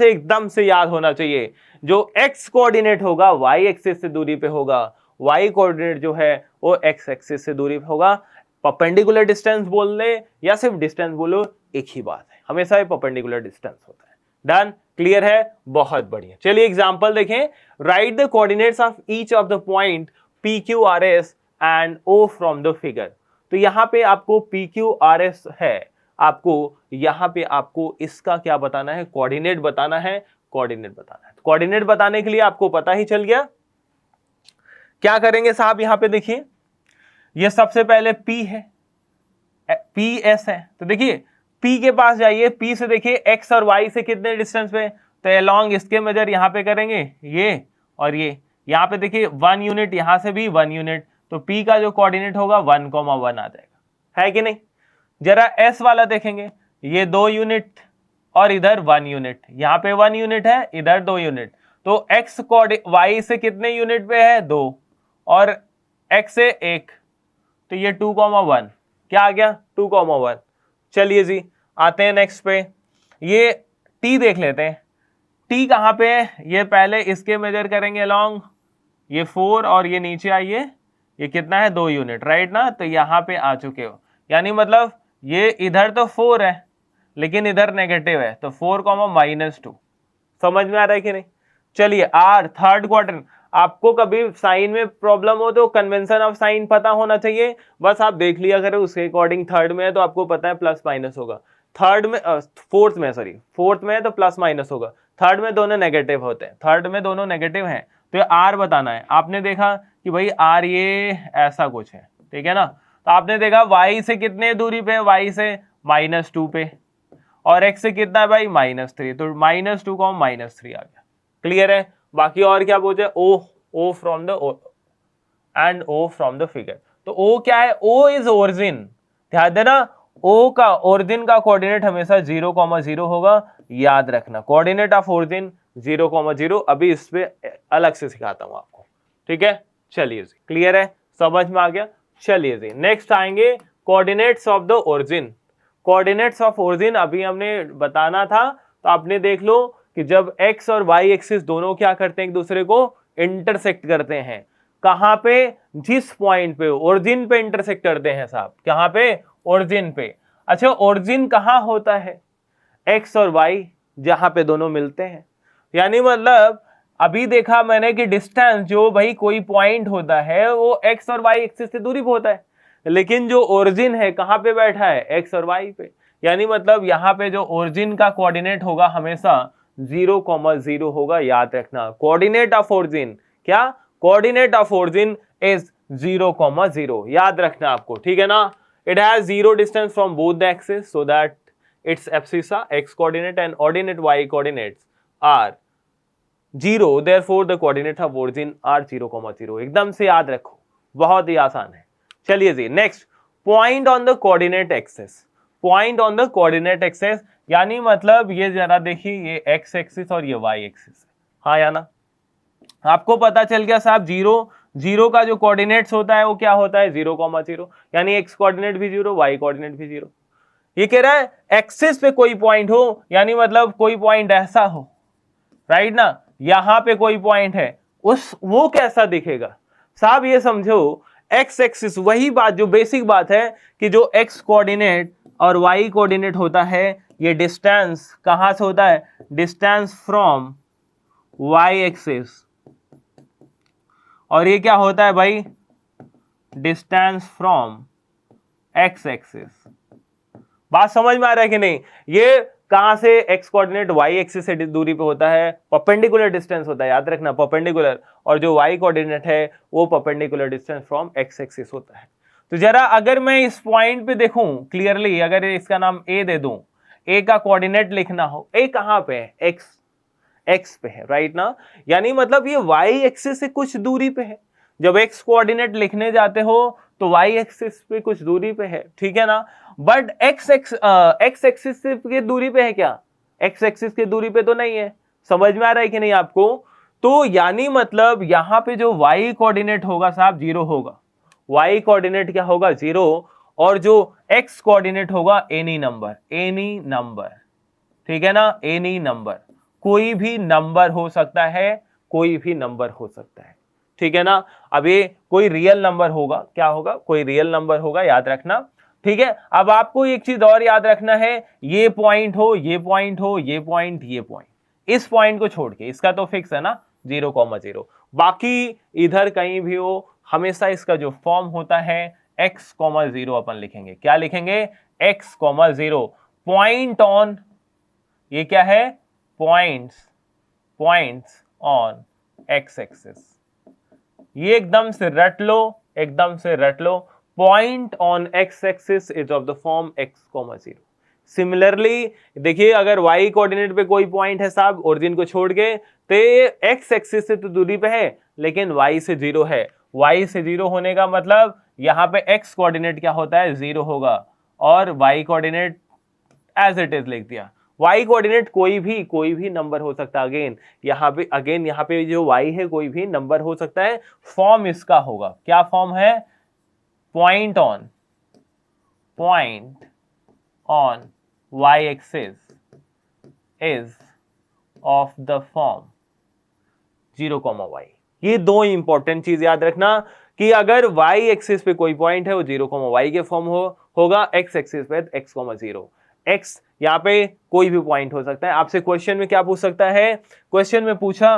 से याद होना चाहिए। जो x कोऑर्डिनेट होगा y एक्सिस से दूरी पे होगा, y कोऑर्डिनेट जो है वो x एक्सिस से दूरी पे होगा। परपेंडिकुलर डिस्टेंस बोल ले या सिर्फ डिस्टेंस बोलो, एक ही बात है, हमेशा ये परपेंडिकुलर डिस्टेंस होता है। डन, क्लियर है, बहुत बढ़िया। चलिए एग्जांपल देखें। Write the coordinates of each of the point P Q R S and O from the figure. तो यहाँ पे आपको पी क्यू आर एस है, आपको यहाँ पे आपको इसका क्या बताना है, कोऑर्डिनेट बताना है। कोऑर्डिनेट बताने के लिए आपको पता ही चल गया, क्या करेंगे साहब, यहाँ पे देखिए ये सबसे पहले P है, PS है, तो देखिए P के पास जाइए, P से देखिए X और Y से कितने डिस्टेंस पे, तो अलोंग इसके मेजर यहाँ पे करेंगे ये और ये, यहाँ पे देखिए 1 यूनिट, यहाँ से भी 1 यूनिट, तो P का जो कोऑर्डिनेट होगा 1,1 आ जाएगा, है कि नहीं। जरा S वाला देखेंगे, ये 2 यूनिट और इधर 1 यूनिट, यहाँ पे 1 यूनिट है, इधर 2 यूनिट, तो X Y से कितने यूनिट पे है, 2, और X से 1, तो ये 2,1 क्या आ गया, 2,1। चलिए जी आते हैं नेक्स्ट पे, ये T देख लेते हैं। T कहाँ पे है, ये पहले इसके मेजर करेंगे अलोंग, ये 4 और ये नीचे आइए, ये कितना है, 2 यूनिट, राइट ना। तो यहाँ पे आ चुके हो, यानी मतलब ये इधर तो 4 है लेकिन इधर नेगेटिव है, तो 4 -2। समझ में आ रहा है कि नहीं? चलिए आर थर्ड क्वाड्रेंट। आपको कभी साइन में प्रॉब्लम हो तो कन्वेंशन ऑफ साइन पता होना चाहिए, बस आप देख लिया करें उसके अकॉर्डिंग। थर्ड में है तो आपको पता है प्लस माइनस होगा, थर्ड में फोर्थ में है तो प्लस माइनस होगा, थर्ड में दोनों नेगेटिव होते हैं, थर्ड में दोनों नेगेटिव हैं, तो ये आर बताना है। आपने देखा कि भाई आर ये ऐसा कुछ है, ठीक है ना। तो आपने देखा वाई से कितने दूरी पे है, वाई से -2 पे, और x से कितना है भाई -3, तो -2 को -3 आ गया। क्लियर है? बाकी और क्या पूछे, O from the end O from the figure. तो ओ क्या है, ओ इज ओरिजिन। ध्यान देना, ओ का ओरिजिन का कोऑर्डिनेट हमेशा 0,0 होगा, याद रखना। Coordinate of origin 0,0। अभी इस पे अलग से सिखाता हूं आपको, ठीक है। चलिए जी, क्लियर है, समझ में आ गया। चलिए जी, नेक्स्ट आएंगे coordinates of the origin. Coordinates of origin अभी हमने बताना था, तो आपने देख लो कि जब x और y एक्सिस दोनों क्या करते हैं, एक दूसरे को इंटरसेक्ट करते हैं। कहां पे, जिस पॉइंट पे ओरिजिन पे इंटरसेक्ट करते हैं साहब, कहां पे, ओरिजिन पे। अच्छा, ओरिजिन कहां होता है, x और y जहां पे दोनों मिलते हैं। यानी मतलब अभी देखा मैंने कि डिस्टेंस जो भाई कोई पॉइंट होता है वो x और y एक्सिस से दूरी पे होता है, लेकिन जो ओरिजिन है कहां पे बैठा है, x और y पे। यानी मतलब यहां पे जो ओरिजिन का कोऑर्डिनेट होगा हमेशा 0,0 होगा, याद रखना। कोऑर्डिनेट ऑफ ओरिजिन क्या, कोऑर्डिनेट ऑफ ओरिजिन इज 0,0, याद रखना आपको, ठीक है ना। It has 0 distance from both the axis so that its abscissa x coordinate and ordinate y coordinates are 0, therefore the coordinate of origin are 0,0। एकदम से याद रखो, बहुत ही आसान है। चलिए जी, next, point on the coordinate axis. Point on the coordinate axis यानी मतलब ये जरा देखिए, ये x एक्सिस और ये y एक्सिस है, हाँ या ना। आपको पता चल गया साहब, 0 का जो कोऑर्डिनेट्स होता है वो क्या होता है, 0,0। यानी x कोऑर्डिनेट भी 0, y कोऑर्डिनेट भी 0। ये कह रहा है एक्सिस पे कोई पॉइंट हो, यानी मतलब कोई पॉइंट ऐसा हो, राइट ना, यहां पे कोई पॉइंट है, वो कैसा दिखेगा साहब, ये समझो। एक्स एक्सिस, वही बात जो बेसिक बात है कि जो एक्स कोऑर्डिनेट और वाई कोऑर्डिनेट होता है, ये डिस्टेंस कहां से होता है, डिस्टेंस फ्रॉम वाई एक्सिस, और ये क्या होता है भाई, डिस्टेंस फ्रॉम एक्स एक्सिस। बात समझ में आ रहा है कि नहीं? ये कहां से एक्स कोऑर्डिनेट वाई एक्सिस से दूरी पे होता है, परपेंडिकुलर डिस्टेंस होता है, याद रखना, परपेंडिकुलर। और जो वाई कोऑर्डिनेट है वो perpendicular distance from x axis होता है। तो जरा अगर मैं इस पॉइंट पे देखूं क्लियरली, अगर इसका नाम ए दे दूं, ए का कोऑर्डिनेट लिखना हो, ए कहां पे है, एक्स पे है, राइट ना। यानी मतलब ये वाई एक्सिस से कुछ दूरी पे है। जब एक्स कोऑर्डिनेट लिखने जाते हो तो वाई एक्सिस पे कुछ दूरी पे है, ठीक है ना। बट एक्स एक्सिस की दूरी पे है क्या, एक्स एक्सिस की दूरी पे तो नहीं है। समझ में आ रहा है कि नहीं आपको? तो यानी मतलब यहां पे जो वाई कोऑर्डिनेट होगा साहब 0 होगा, वाई कोऑर्डिनेट क्या होगा, 0। और जो एक्स कोऑर्डिनेट होगा एनी नंबर, ठीक है ना, एनी नंबर, कोई भी नंबर हो सकता है, कोई भी नंबर हो सकता है, ठीक है ना। अब ये कोई रियल नंबर होगा, क्या होगा, कोई रियल नंबर होगा, याद रखना, ठीक है। अब आपको एक चीज और याद रखना है, ये पॉइंट हो, ये पॉइंट हो, ये पॉइंट, ये पॉइंट, इस पॉइंट को छोड़ के, इसका तो फिक्स है ना 0,0, बाकी इधर कहीं भी हो, हमेशा इसका जो फॉर्म होता है x,0 अपन लिखेंगे। क्या लिखेंगे, x,0। पॉइंट ऑन, ये क्या है, पॉइंट्स ऑन एक्स एक्सिस। ये एकदम से रट लो, एकदम से रट लो। Point on X axis is of the form x,0। Similarly देखिए, अगर y कोऑर्डिनेट पे कोई पॉइंट है साहब ओरिजिन को छोड़ के, तो x एक्सिस से तो दूरी पे है, लेकिन y से 0 है। y से 0 होने का मतलब यहां पे x कोऑर्डिनेट क्या होता है, 0 होगा, और y coordinate as it is लिख दिया। y कोऑर्डिनेट कोई भी नंबर हो सकता है। अगेन यहाँ पे जो y है कोई भी नंबर हो सकता है। फॉर्म इसका होगा, क्या फॉर्म है, point on y axis is of the form 0,y। ये दो इंपॉर्टेंट चीज याद रखना कि अगर y एक्सिस पे कोई पॉइंट है वो 0,y के फॉर्म होगा, x एक्सिस पे x,0। x यहाँ पे कोई भी पॉइंट हो सकता है। आपसे क्वेश्चन में क्या पूछ सकता है, क्वेश्चन में पूछा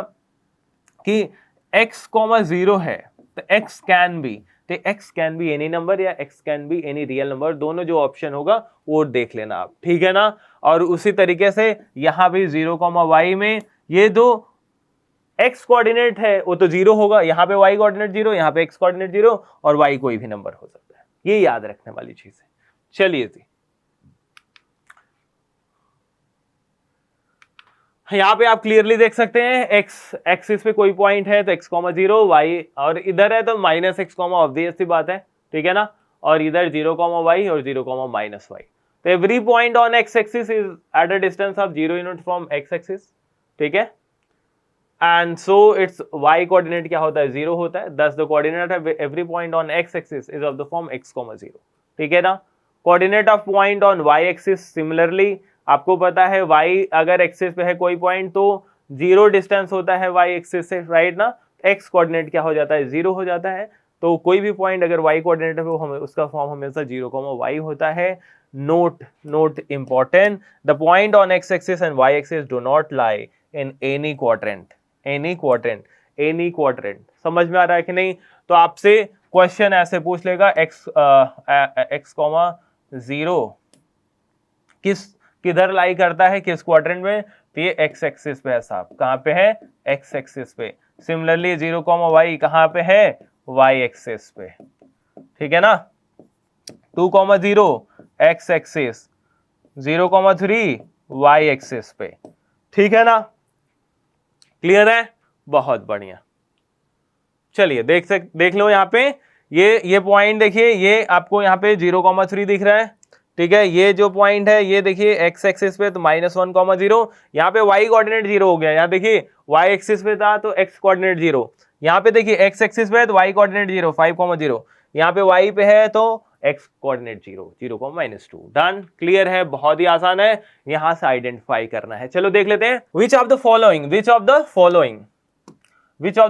कि x, 0 है तो x कैन बी, तो x can be any number या x can be any real number, दोनों जो ऑप्शन होगा वो देख लेना आप, ठीक है ना। और उसी तरीके से यहाँ भी 0, y में ये दो x कोऑर्डिनेट है वो तो 0 होगा, यहाँ पे y कोऑर्डिनेट 0, यहाँ पे x कोऑर्डिनेट 0 और y कोई भी नंबर हो सकता है, ये याद रखने वाली चीज है। चलिए जी, यहाँ पे आप क्लियरली देख सकते हैं x एक्सिस पे कोई पॉइंट है तो x, 0, y, और इधर है तो माइनस x, ऑब्वियस सी बात है, ठीक है ना, और इधर 0, y और 0, -y। तो every point on x axis is eight a distance of 0 unit from x axis, ठीक है, and so it's y coordinate क्या होता है, 0 होता है, दस the coordinate of every point on x axis is of the form x, 0, ठीक है ना। Coordinate of point on y axis similarly आपको पता है y अगर एक्सिस पे है कोई पॉइंट तो 0 डिस्टेंस होता है y एक्सिस से, राइट ना, x कोऑर्डिनेट क्या हो जाता है, 0 हो जाता है। तो कोई भी पॉइंट अगर y कोऑर्डिनेट है वो हमें उसका फॉर्म हमेशा 0, y होता है। Note important, the point on x axis and y axis do not lie in any quadrant, any quadrant, समझ में आ रहा है कि नहीं। तो आपसे क्वेश्चन ऐसे पूछ लेगा x, 0 किधर लाई करता है, किस क्वाड्रेंट में, तो ये x एक्सिस पे है साहब, कहां पे है, x एक्सिस पे। सिमिलरली 0, y कहां पे है, y एक्सिस पे, ठीक है ना। 2, 0 x एक्सिस, 0, 3 y एक्सिस पे, ठीक है ना, क्लियर है, बहुत बढ़िया। चलिए देख लो यहाँ पे ये पॉइंट देखिए, ये आपको यहाँ पे 0, 3 दिख रहा है, ठीक है। ये जो पॉइंट है ये देखिए x एक्सिस पे तो -1, 0, यहाँ पे y कोऑर्डिनेट 0 हो गया, यहाँ देखिए y एक्सिस पे था तो x कोऑर्डिनेट 0, यहाँ पे देखिए x एक्सिस पे है तो y कोऑर्डिनेट 0, 5, 0, यहाँ पे y पे है तो x कोऑर्डिनेट 0, 0, -2। डन, क्लियर है, बहुत ही आसान है, यहां से आइडेंटिफाई करना है। चलो देख लेते हैं, which of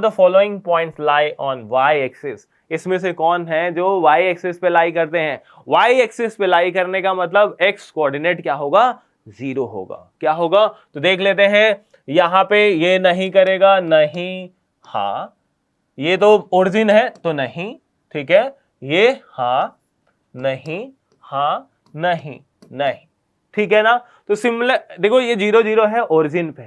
the following points lie on y axis, इसमें से कौन है जो y एक्सिस पे लाई करते हैं। y एक्सिस पे लाई करने का मतलब x कोऑर्डिनेट क्या होगा, 0 होगा, क्या होगा, तो देख लेते हैं। यहां पे ये नहीं करेगा, नहीं, हाँ, ये तो ओरिजिन है तो नहीं, ठीक है, ये हाँ, नहीं, हाँ, नहीं, नहीं, ठीक है ना। तो सिमिलर देखो ये 0, 0 है, ओरिजिन पे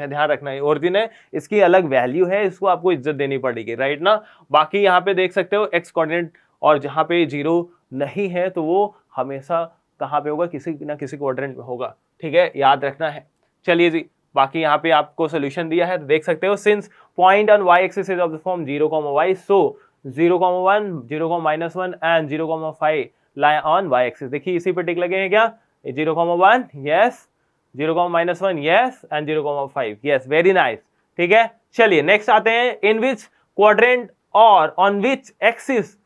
है, ध्यान रखना है ओरिजिन है, इसकी अलग वैल्यू है, इसको आपको इज्जत देनी पड़ेगी, राइट ना। बाकी यहाँ पे देख सकते हो x कोऑर्डिनेट, और जहाँ पे 0 नहीं है तो वो हमेशा कहाँ पे होगा, किसी ना किसी कोऑर्डिनेट में होगा, ठीक है, याद रखना है। चलिए जी, बाकी यहाँ पे आपको सोल्यूशन दिया है तो देख सकते हो, since point on y axis is of the form 0, y, so 0, 1, 0, -1 and 0, 5 lie on y axis. देखिए इसी पे टिक लगे हैं क्या, 0, 1 yes, 0, -1 yes and 0, 5 yes, very nice, ठीक है। चलिए नेक्स्ट आते हैं, इन विच क्वाड्रेंट और on which axis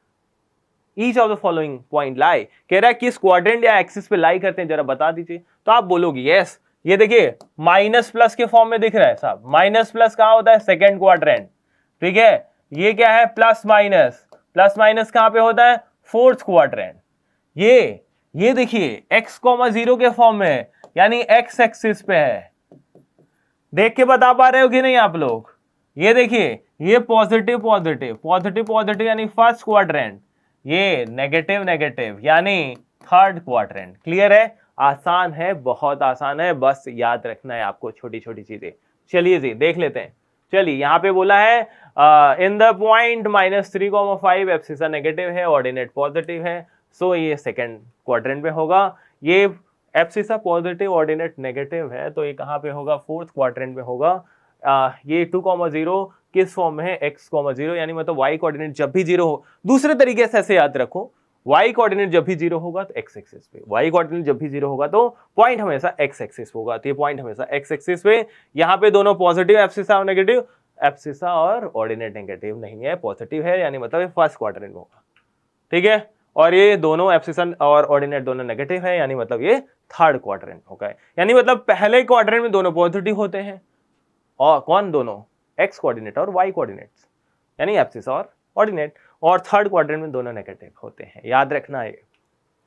each of the following point लाई, कह रहा है किस क्वाड्रेंट या एक्सिस पे लाई करते हैं, जरा बता दीजिए। तो आप बोलोगे यस, ये देखिए माइनस प्लस के फॉर्म में दिख रहा है साहब, माइनस प्लस कहां होता है, सेकेंड क्वाड्रेंट, ठीक है। ये क्या है, प्लस माइनस कहां पे होता है, फोर्थ क्वाड्रेंट। ये देखिए x, 0 के फॉर्म में है, यानी x एक्सिस पे है, देख के बता पा रहे हो कि नहीं आप लोग। ये देखिए ये पॉजिटिव यानी फर्स्ट क्वाड्रेंट, ये नेगेटिव यानी थर्ड क्वाड्रेंट। क्लियर है, आसान है, बहुत आसान है, बस याद रखना है आपको छोटी छोटी चीजें। चलिए जी देख लेते हैं। चलिए यहाँ पे बोला है in the point -3, 5 abscissa negative है, ऑर्डिनेट पॉजिटिव है, सो ये सेकंड क्वाड्रेंट में होगा। ये एब्सिसा पॉजिटिव ऑर्डिनेट नेगेटिव है तो ये कहाँ पे होगा, फोर्थ क्वाड्रेंट में होगा। ये 2, 0 किस फॉर्म में है, x, 0, यानी मतलब y कोऑर्डिनेट जब भी 0 हो, दूसरे तरीके से ऐसे याद रखो, y कोऑर्डिनेट जब भी 0 होगा तो x एक्सिस पे, y कोऑर्डिनेट जब भी 0 होगा तो पॉइंट हमेशा x एक्सिस होगा, तो ये पॉइंट हमेशा x एक्सिस पे। यहाँ पे दोनों पॉजिटिव एब्सिसा और नेगेटिव, एब्सिसा और ऑर्डिनेट नेगेटिव नहीं है, पॉजिटिव है, यानी मतलब फर्स्ट क्वाड्रेंट में होगा, ठीक है। और ये दोनों एब्सिसा और ऑर्डिनेट दोनों नेगेटिव है, यानी मतलब ये थर्ड क्वाड्रेंट होगा, यानी मतलब पहले क्वाड्रेंट में दोनों पॉजिटिव होते हैं, और कौन, दोनों x कोऑर्डिनेट और y कोऑर्डिनेट्स, यानी एब्सिसा और ऑर्डिनेट, और थर्ड क्वाड्रेंट में दोनों नेगेटिव होते हैं, याद रखना है।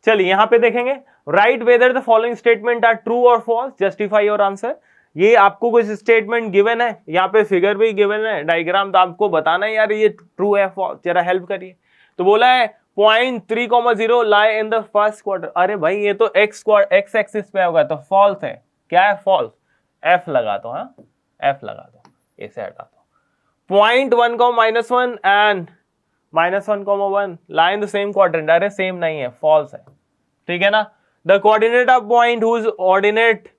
चलिए यहाँ पे देखेंगे, write whether the following statement are true और फॉल्स, जस्टिफाई योर आंसर। ये आपको कुछ स्टेटमेंट गिवन है, यहाँ पे फिगर भी गिवन है, डायग्राम, तो आपको बताना है यार ये ट्रू है फॉल्स, जरा हेल्प करिए। तो बोला है point 3,0 lie in the first quarter. अरे भाई ये तो एक्स एक्सिस पे होगा, तो फॉल्स है। क्या है फॉल्स? एफ लगा दो, हाँ एफ लगा दो, इसे हटा दो। Point 1,-1 and -1,1 lie in the same quadrant. अरे सेम नहीं है, फॉल्स है, ठीक है ना। The coordinate of point whose ordinate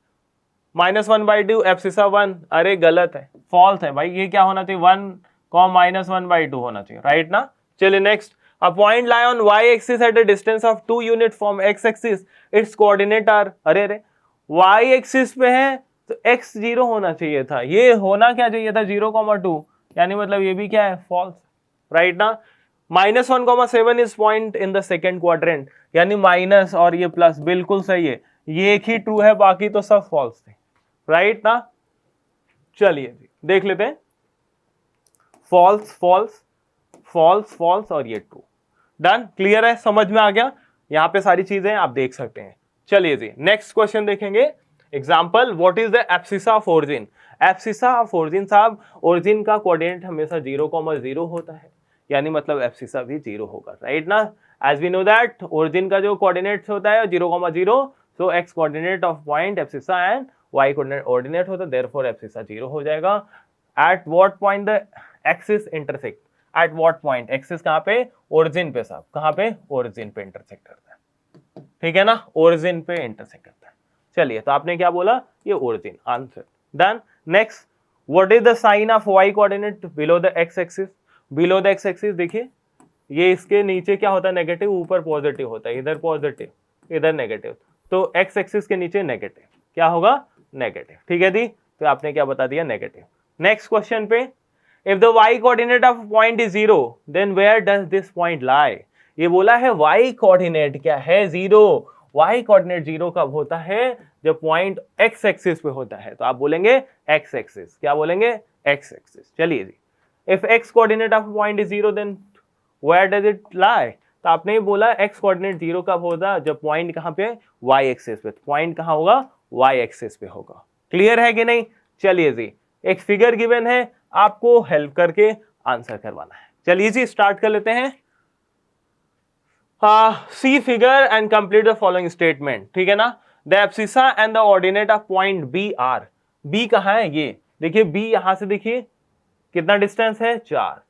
-1/2 abscissa 1। अरे गलत है, फॉल्स है भाई। ये क्या होना चाहिए? 1, -1/2 होना चाहिए, राइट ना। चलिए next, a point lie on y axis at a distance of 2 unit from x axis, its coordinate are। अरे y axis पे है तो x 0 होना चाहिए था, ये होना क्या चाहिए था? 0,2, यानी मतलब ये भी क्या है? फॉल्स, राइट ना। -1,7 is point in the second quadrant, यानी माइनस और ये प्लस बिल्कुल सही है, ये एक ही ट्रू है, बाकी तो सब फॉल्स थे, राइट ना। चलिए जी देख लेते हैं, फॉल्स फॉल्स फॉल्स फॉल्स और ये ट्रू। डन, क्लियर है, समझ में आ गया। यहाँ पे सारी चीजें आप देख सकते हैं। चलिए जी नेक्स्ट क्वेश्चन देखेंगे। Example, what is the abscissa of origin. Abscissa of origin साहब, ओरिजिन का कोऑर्डिनेट हमेशा 0,0 होता है, यानी मतलब एब्सिसा भी 0 होगा, राइट ना। As we know that origin का जो कोऑर्डिनेट होता है 0,0, so X coordinate of point abscissa and Y coordinate होता है, देयरफॉर एब्सिसा 0 हो जाएगा। At what point the axis intersect. At what point, axis कहाँ पे? ओरिजिन पे साहब, कहाँ पे? ओरिजिन पे इंटरसेक्ट करता है, ठीक है ना, ओरिजिन पे इंटरसेक्ट करता है। चलिए तो आपने क्या बोला? ये origin, answer done. Next, what is the sign of y coordinate below the x axis. Below the x axis देखिए, ये इसके नीचे क्या होता है? नेगेटिव, ऊपर पॉजिटिव होता है, इधर पॉजिटिव इधर नेगेटिव, तो एक्स एक्सिस के नीचे नेगेटिव, क्या होगा? नेगेटिव, ठीक है दी। तो आपने क्या बता दिया? नेगेटिव। नेक्स्ट क्वेश्चन पे, if the y coordinate of point is 0 then where does this point lie। ये बोला है y coordinate क्या है? 0। y coordinate 0 कब होता है? जब पॉइंट x एक्सिस पे होता है, तो आप बोलेंगे x एक्सिस, क्या बोलेंगे? x axis. चलिए जी, if x coordinate of point is 0 then where does it lie। तो आपने बोला x coordinate 0 कब होगा? जब पॉइंट कहाँ पे? y एक्सिस पे। पॉइंट कहाँ होगा? y एक्सिस पे होगा। क्लियर है कि नहीं? चलिए जी, एक फिगर गिवन है, आपको हेल्प करके आंसर करवाना है। चलिए जी स्टार्ट कर लेते हैं। See figure and complete the following statement, ठीक है ना। The abscissa and the ordinate of point B are. B कहाँ है? ये देखिए, बी यहां से देखिए कितना डिस्टेंस है? 4,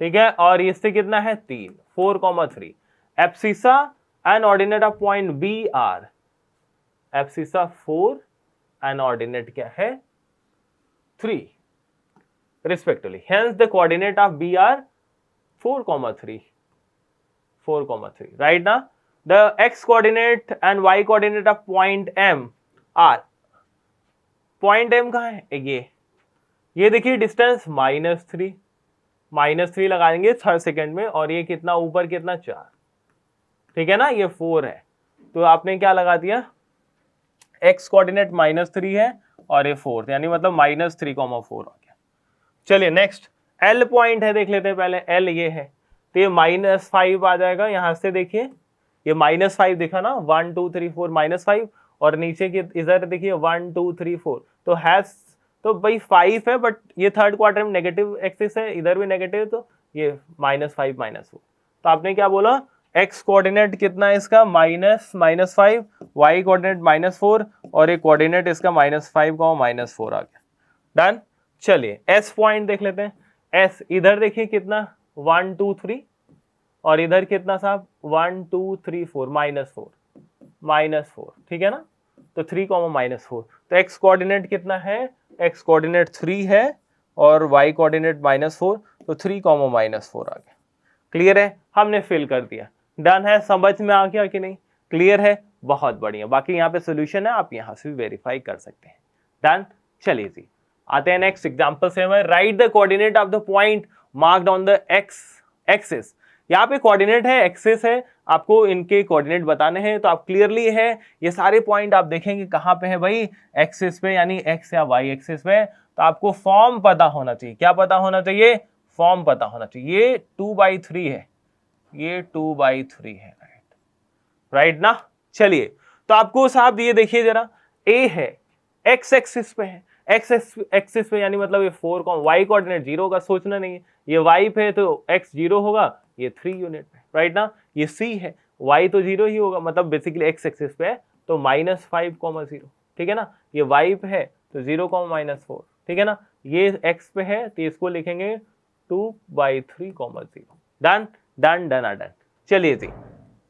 ठीक है, और इससे कितना है? 3, 4,3। Abscissa and ordinate of point B are, abscissa 4 and ordinate क्या है? 3 respectively, hence the coordinate of B are 4,3, 4,3, right now the x coordinate and y coordinate of point M are, point M कहाँ है? ये देखिए distance -3 लगाएंगे third second में, और ये कितना ऊपर? कितना? 4, ठीक है ना, ये 4 है, तो आपने क्या लगा दिया? x कोऑर्डिनेट -3 है और ये 4, यानी मतलब -3,4 आ गया। चलिए नेक्स्ट, L पॉइंट है, देख लेते हैं पहले। L ये है, तो ये -5 आ जाएगा। यहां से देखिए ये -5 दिखा ना, 1 2 3 4 -5, और नीचे की इधर देखिए 1 2 3 4, तो हैज, तो भाई 5 है, बट ये थर्ड क्वार्टर में नेगेटिव एक्सिस है, इधर भी नेगेटिव, तो ये -5 -4। तो आपने क्या बोला? x कोऑर्डिनेट कितना है इसका? -5, y कोऑर्डिनेट -4, और ये कोऑर्डिनेट इसका -5 का -4 आ गया। डन। चलिए S पॉइंट देख लेते हैं। S इधर देखिए कितना? 1 2 3, और इधर कितना साहब? 1 2 3 4, -4, ठीक है ना, तो 3, -4, तो x कोऑर्डिनेट कितना है? x कोऑर्डिनेट 3 है और y कोऑर्डिनेट -4, तो 3, -4 आ गया। क्लियर है? हमने फिल कर दिया। डन है, समझ में आ गया कि नहीं? क्लियर है, बहुत बढ़िया। बाकी यहाँ पे सोल्यूशन है, आप यहाँ से वेरीफाई कर सकते हैं। डन। चलिए जी आते हैं नेक्स्ट एग्जांपल से। हमें right the coordinate of the point marked on the x axis. यहाँ पे कोऑर्डिनेट है, एक्सिस है, आपको इनके कोऑर्डिनेट बताने हैं, तो आप क्लियरली है ये सारे पॉइंट आप देखेंगे कहाँ पे है भाई? एक्सिस पे, यानी एक्स या वाई एक्सिस पे। तो आपको फॉर्म पता होना चाहिए। क्या पता होना चाहिए? फॉर्म पता होना चाहिए। ये 2/3 है, ये 2/3 है, राइट। राइट ना। चलिए तो आपको साहब ये देखिए जरा, ए है एक्स एक्सिस पे है, एक्स एक्सिस पे यानी मतलब ये 4 वाई कोऑर्डिनेट 0 का सोचना नहीं है, ये वाई पे तो एक्स 0 होगा, ये 3 यूनिट पे, राइट ना। ये सी है, वाई तो 0 ही होगा, मतलब बेसिकली एक्स एक्सिस पे है तो -5,0, ठीक है ना। ये वाई पे है तो 0,-4, ठीक है ना। ये एक्स पे है तो इसको लिखेंगे 2/3,0। Done done done done. चलिए जी,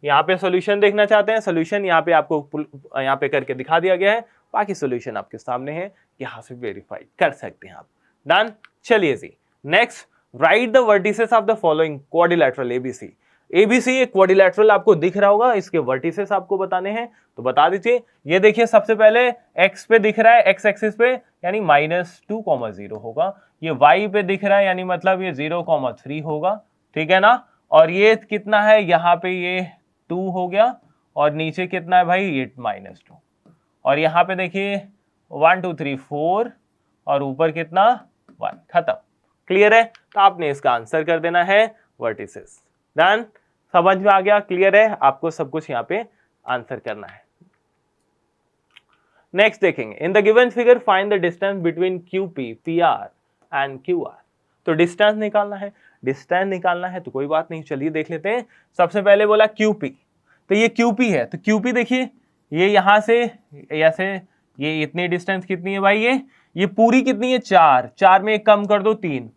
यहाँ पे सॉल्यूशन देखना चाहते हैं, सॉल्यूशन यहाँ पे आपको यहाँ पे करके दिखा दिया गया है, बाकी सॉल्यूशन आपके सामने है, यहाँ से वेरीफाई कर सकते हैं आप। डन। चलिए जी, next write the vertices of the following quadrilateral ABC. ABC एक क्वाड्रिलैटरल आपको दिख रहा होगा, इसके वर्टिसेस आपको बताने हैं तो बता दीजिए। ये देखिए सबसे पहले एक्स पे दिख रहा है, एक्स एक्सिस पे यानी -2,0 होगा, ये वाई पे दिख रहा है यानी मतलब ये 0,3 होगा, ठीक है ना। और ये कितना है, यहाँ पे ये 2 हो गया, और नीचे कितना है भाई, ये -2, और यहाँ पे देखिए 1 2 3 4, और ऊपर कितना 1, खत्म। क्लियर है, तो आपने इसका आंसर कर देना है वर्टिसेस। डन, समझ में आ गया, क्लियर है, आपको सब कुछ यहाँ पे आंसर करना है। नेक्स्ट देखेंगे, in the given figure find the distance between QP, PR and QR। तो डिस्टेंस निकालना है, डिस्टेंस निकालना है तो कोई बात नहीं, चलिए देख लेते हैं। सबसे पहले बोला QP, तो ये QP है, तो QP देखिए ये यहां से ऐसे, ये इतनी डिस्टेंस कितनी है भाई, ये पूरी कितनी है 4, 4 में एक कम कर दो 3,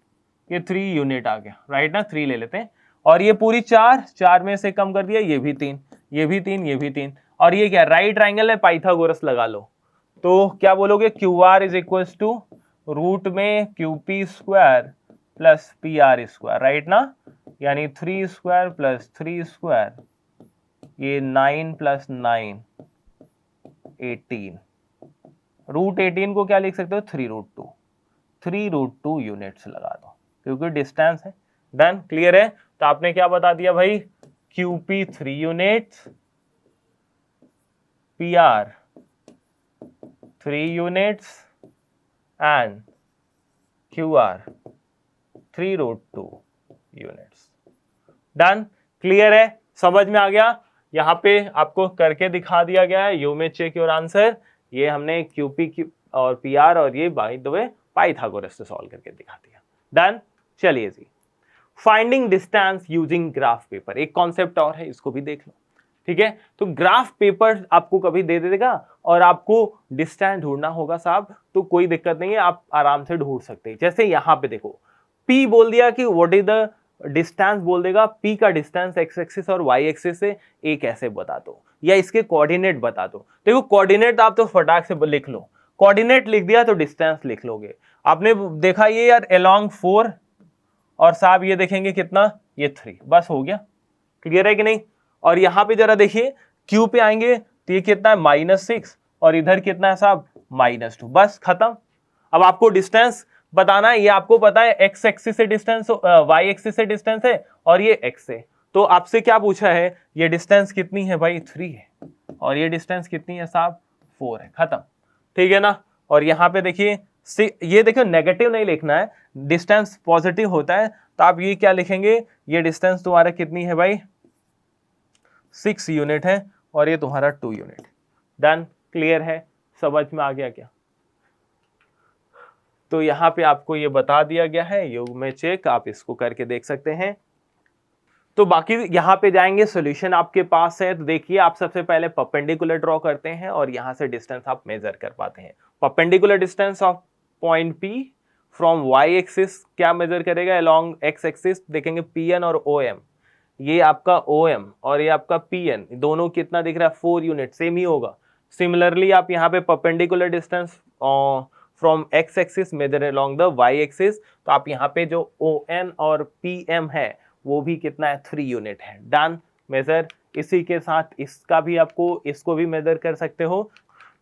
ये 3 यूनिट आ गया, राइट ना, 3 ले लेते हैं। और ये पूरी 4, 4 में से कम कर दिया, ये भी 3, ये भी 3, ये भी 3, और ये क्या राइट ट्राइंगल है, पाइथागोरस लगा लो। तो क्या बोलोगे, QR is equal to root में QP square plus PR square, right ना, यानी 3 स्क्वायर प्लस 3 स्क्वायर, ये 9 प्लस 9 18, रूट 18 को क्या लिख सकते हो, 3√2, 3√2 यूनिट्स लगा दो क्योंकि डिस्टेंस है। डन, क्लियर है, तो आपने क्या बता दिया भाई, QP 3 units, PR 3 units and QR 3√2 units. Done, clear है, समझ में आ गया। यहाँ पे आपको करके दिखा दिया गया है, यू में चेक योर आंसर। ये हमने QP और PR और ये बाय द वे पाइथागोरस से सॉल्व करके दिखा दिया। डन, चलिए जी, finding distance using graph paper, एक कॉन्सेप्ट और है, इसको भी देख लो, ठीक है। तो ग्राफ पेपर आपको कभी दे देगा और आपको डिस्टेंस ढूंढना होगा साहब, तो कोई दिक्कत नहीं है, आप आराम से ढूंढ सकते हैं। जैसे यहाँ पे देखो, P बोल दिया कि व्हाट इज द डिस्टेंस, बोल देगा P का डिस्टेंस एक्स एक्सिस और वाई एक्सिस से ए कैसे बता दो, या इसके कोऑर्डिनेट बता दो। देखो कोऑर्डिनेट आप तो फटाक से लिख लो, कोऑर्डिनेट लिख दिया तो डिस्टेंस लिख लोगे। आपने देखा ये यार अलोंग 4, और साहब ये देखेंगे कितना, ये 3, बस हो गया, क्लियर है कि नहीं। और यहाँ पे जरा देखिए Q पे आएंगे तो ये कितना है -6, और इधर कितना है साहब -2, बस खत्म। अब आपको डिस्टेंस बताना है, ये आपको पता है एक्स एक्सिस से डिस्टेंस, वाई एक्सिस से डिस्टेंस है, और ये एक्स है। तो आपसे क्या पूछा है, ये डिस्टेंस कितनी है भाई 3 है, और ये डिस्टेंस कितनी है साहब 4 है, खत्म, ठीक है ना। और यहाँ पे देखिए ये देखो नेगेटिव नहीं लिखना है, डिस्टेंस पॉजिटिव होता है, तो आप ये क्या लिखेंगे, ये डिस्टेंस तुम्हारा कितनी है भाई 6 यूनिट है, और ये तुम्हारा 2 यूनिट। डन, क्लियर है, समझ में आ गया क्या। तो यहाँ पे आपको ये बता दिया गया है, योग में चेक, आप इसको करके देख सकते हैं। तो बाकी यहाँ पे जाएंगे, सॉल्यूशन आपके पास है, तो देखिए आप सबसे पहले परपेंडिकुलर ड्रॉ करते हैं और यहाँ से डिस्टेंस आप मेजर कर पाते हैं। Perpendicular distance of point P from y axis क्या मेजर करेगा, अलोंग एक्स एक्सिस देखेंगे PN और OM, ये आपका OM और ये आपका PN, दोनों कितना दिख रहा है 4 यूनिट, सेम ही होगा। सिमिलरली आप यहाँ पे perpendicular distance from x axis measure along the y axis, तो आप यहाँ पे जो ON और PM है वो भी कितना है 3 यूनिट है। डन, मेजर, इसी के साथ इसका भी आपको, इसको भी मेजर कर सकते हो।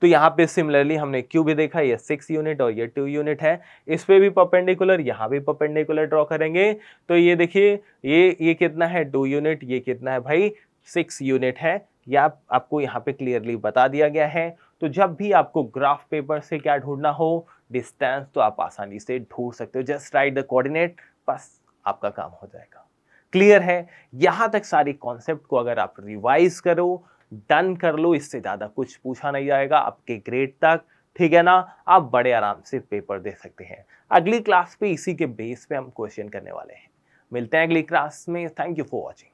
तो यहाँ पे सिमिलरली हमने Q भी देखा, ये 6 यूनिट और ये 2 यूनिट है, इस पे भी परपेंडिकुलर, यहाँ भी परपेंडिकुलर ड्रॉ करेंगे। तो ये देखिए ये कितना है 2 यूनिट, ये कितना है भाई 6 यूनिट है, ये आपको यहाँ पे क्लियरली बता दिया गया है। तो जब भी आपको ग्राफ पेपर से क्या ढूंढना हो, डिस्टेंस, तो आप आसानी से ढूंढ सकते हो, जस्ट राइट द कोऑर्डिनेट, बस आपका काम हो जाएगा। क्लियर है, यहां तक सारी कॉन्सेप्ट को अगर आप रिवाइज करो डन कर लो, इससे ज्यादा कुछ पूछा नहीं जाएगा आपके ग्रेड तक, ठीक है ना। आप बड़े आराम से पेपर दे सकते हैं। अगली क्लास पे इसी के बेस पे हम क्वेश्चन करने वाले हैं। मिलते हैं अगली क्लास में। Thank you for watching.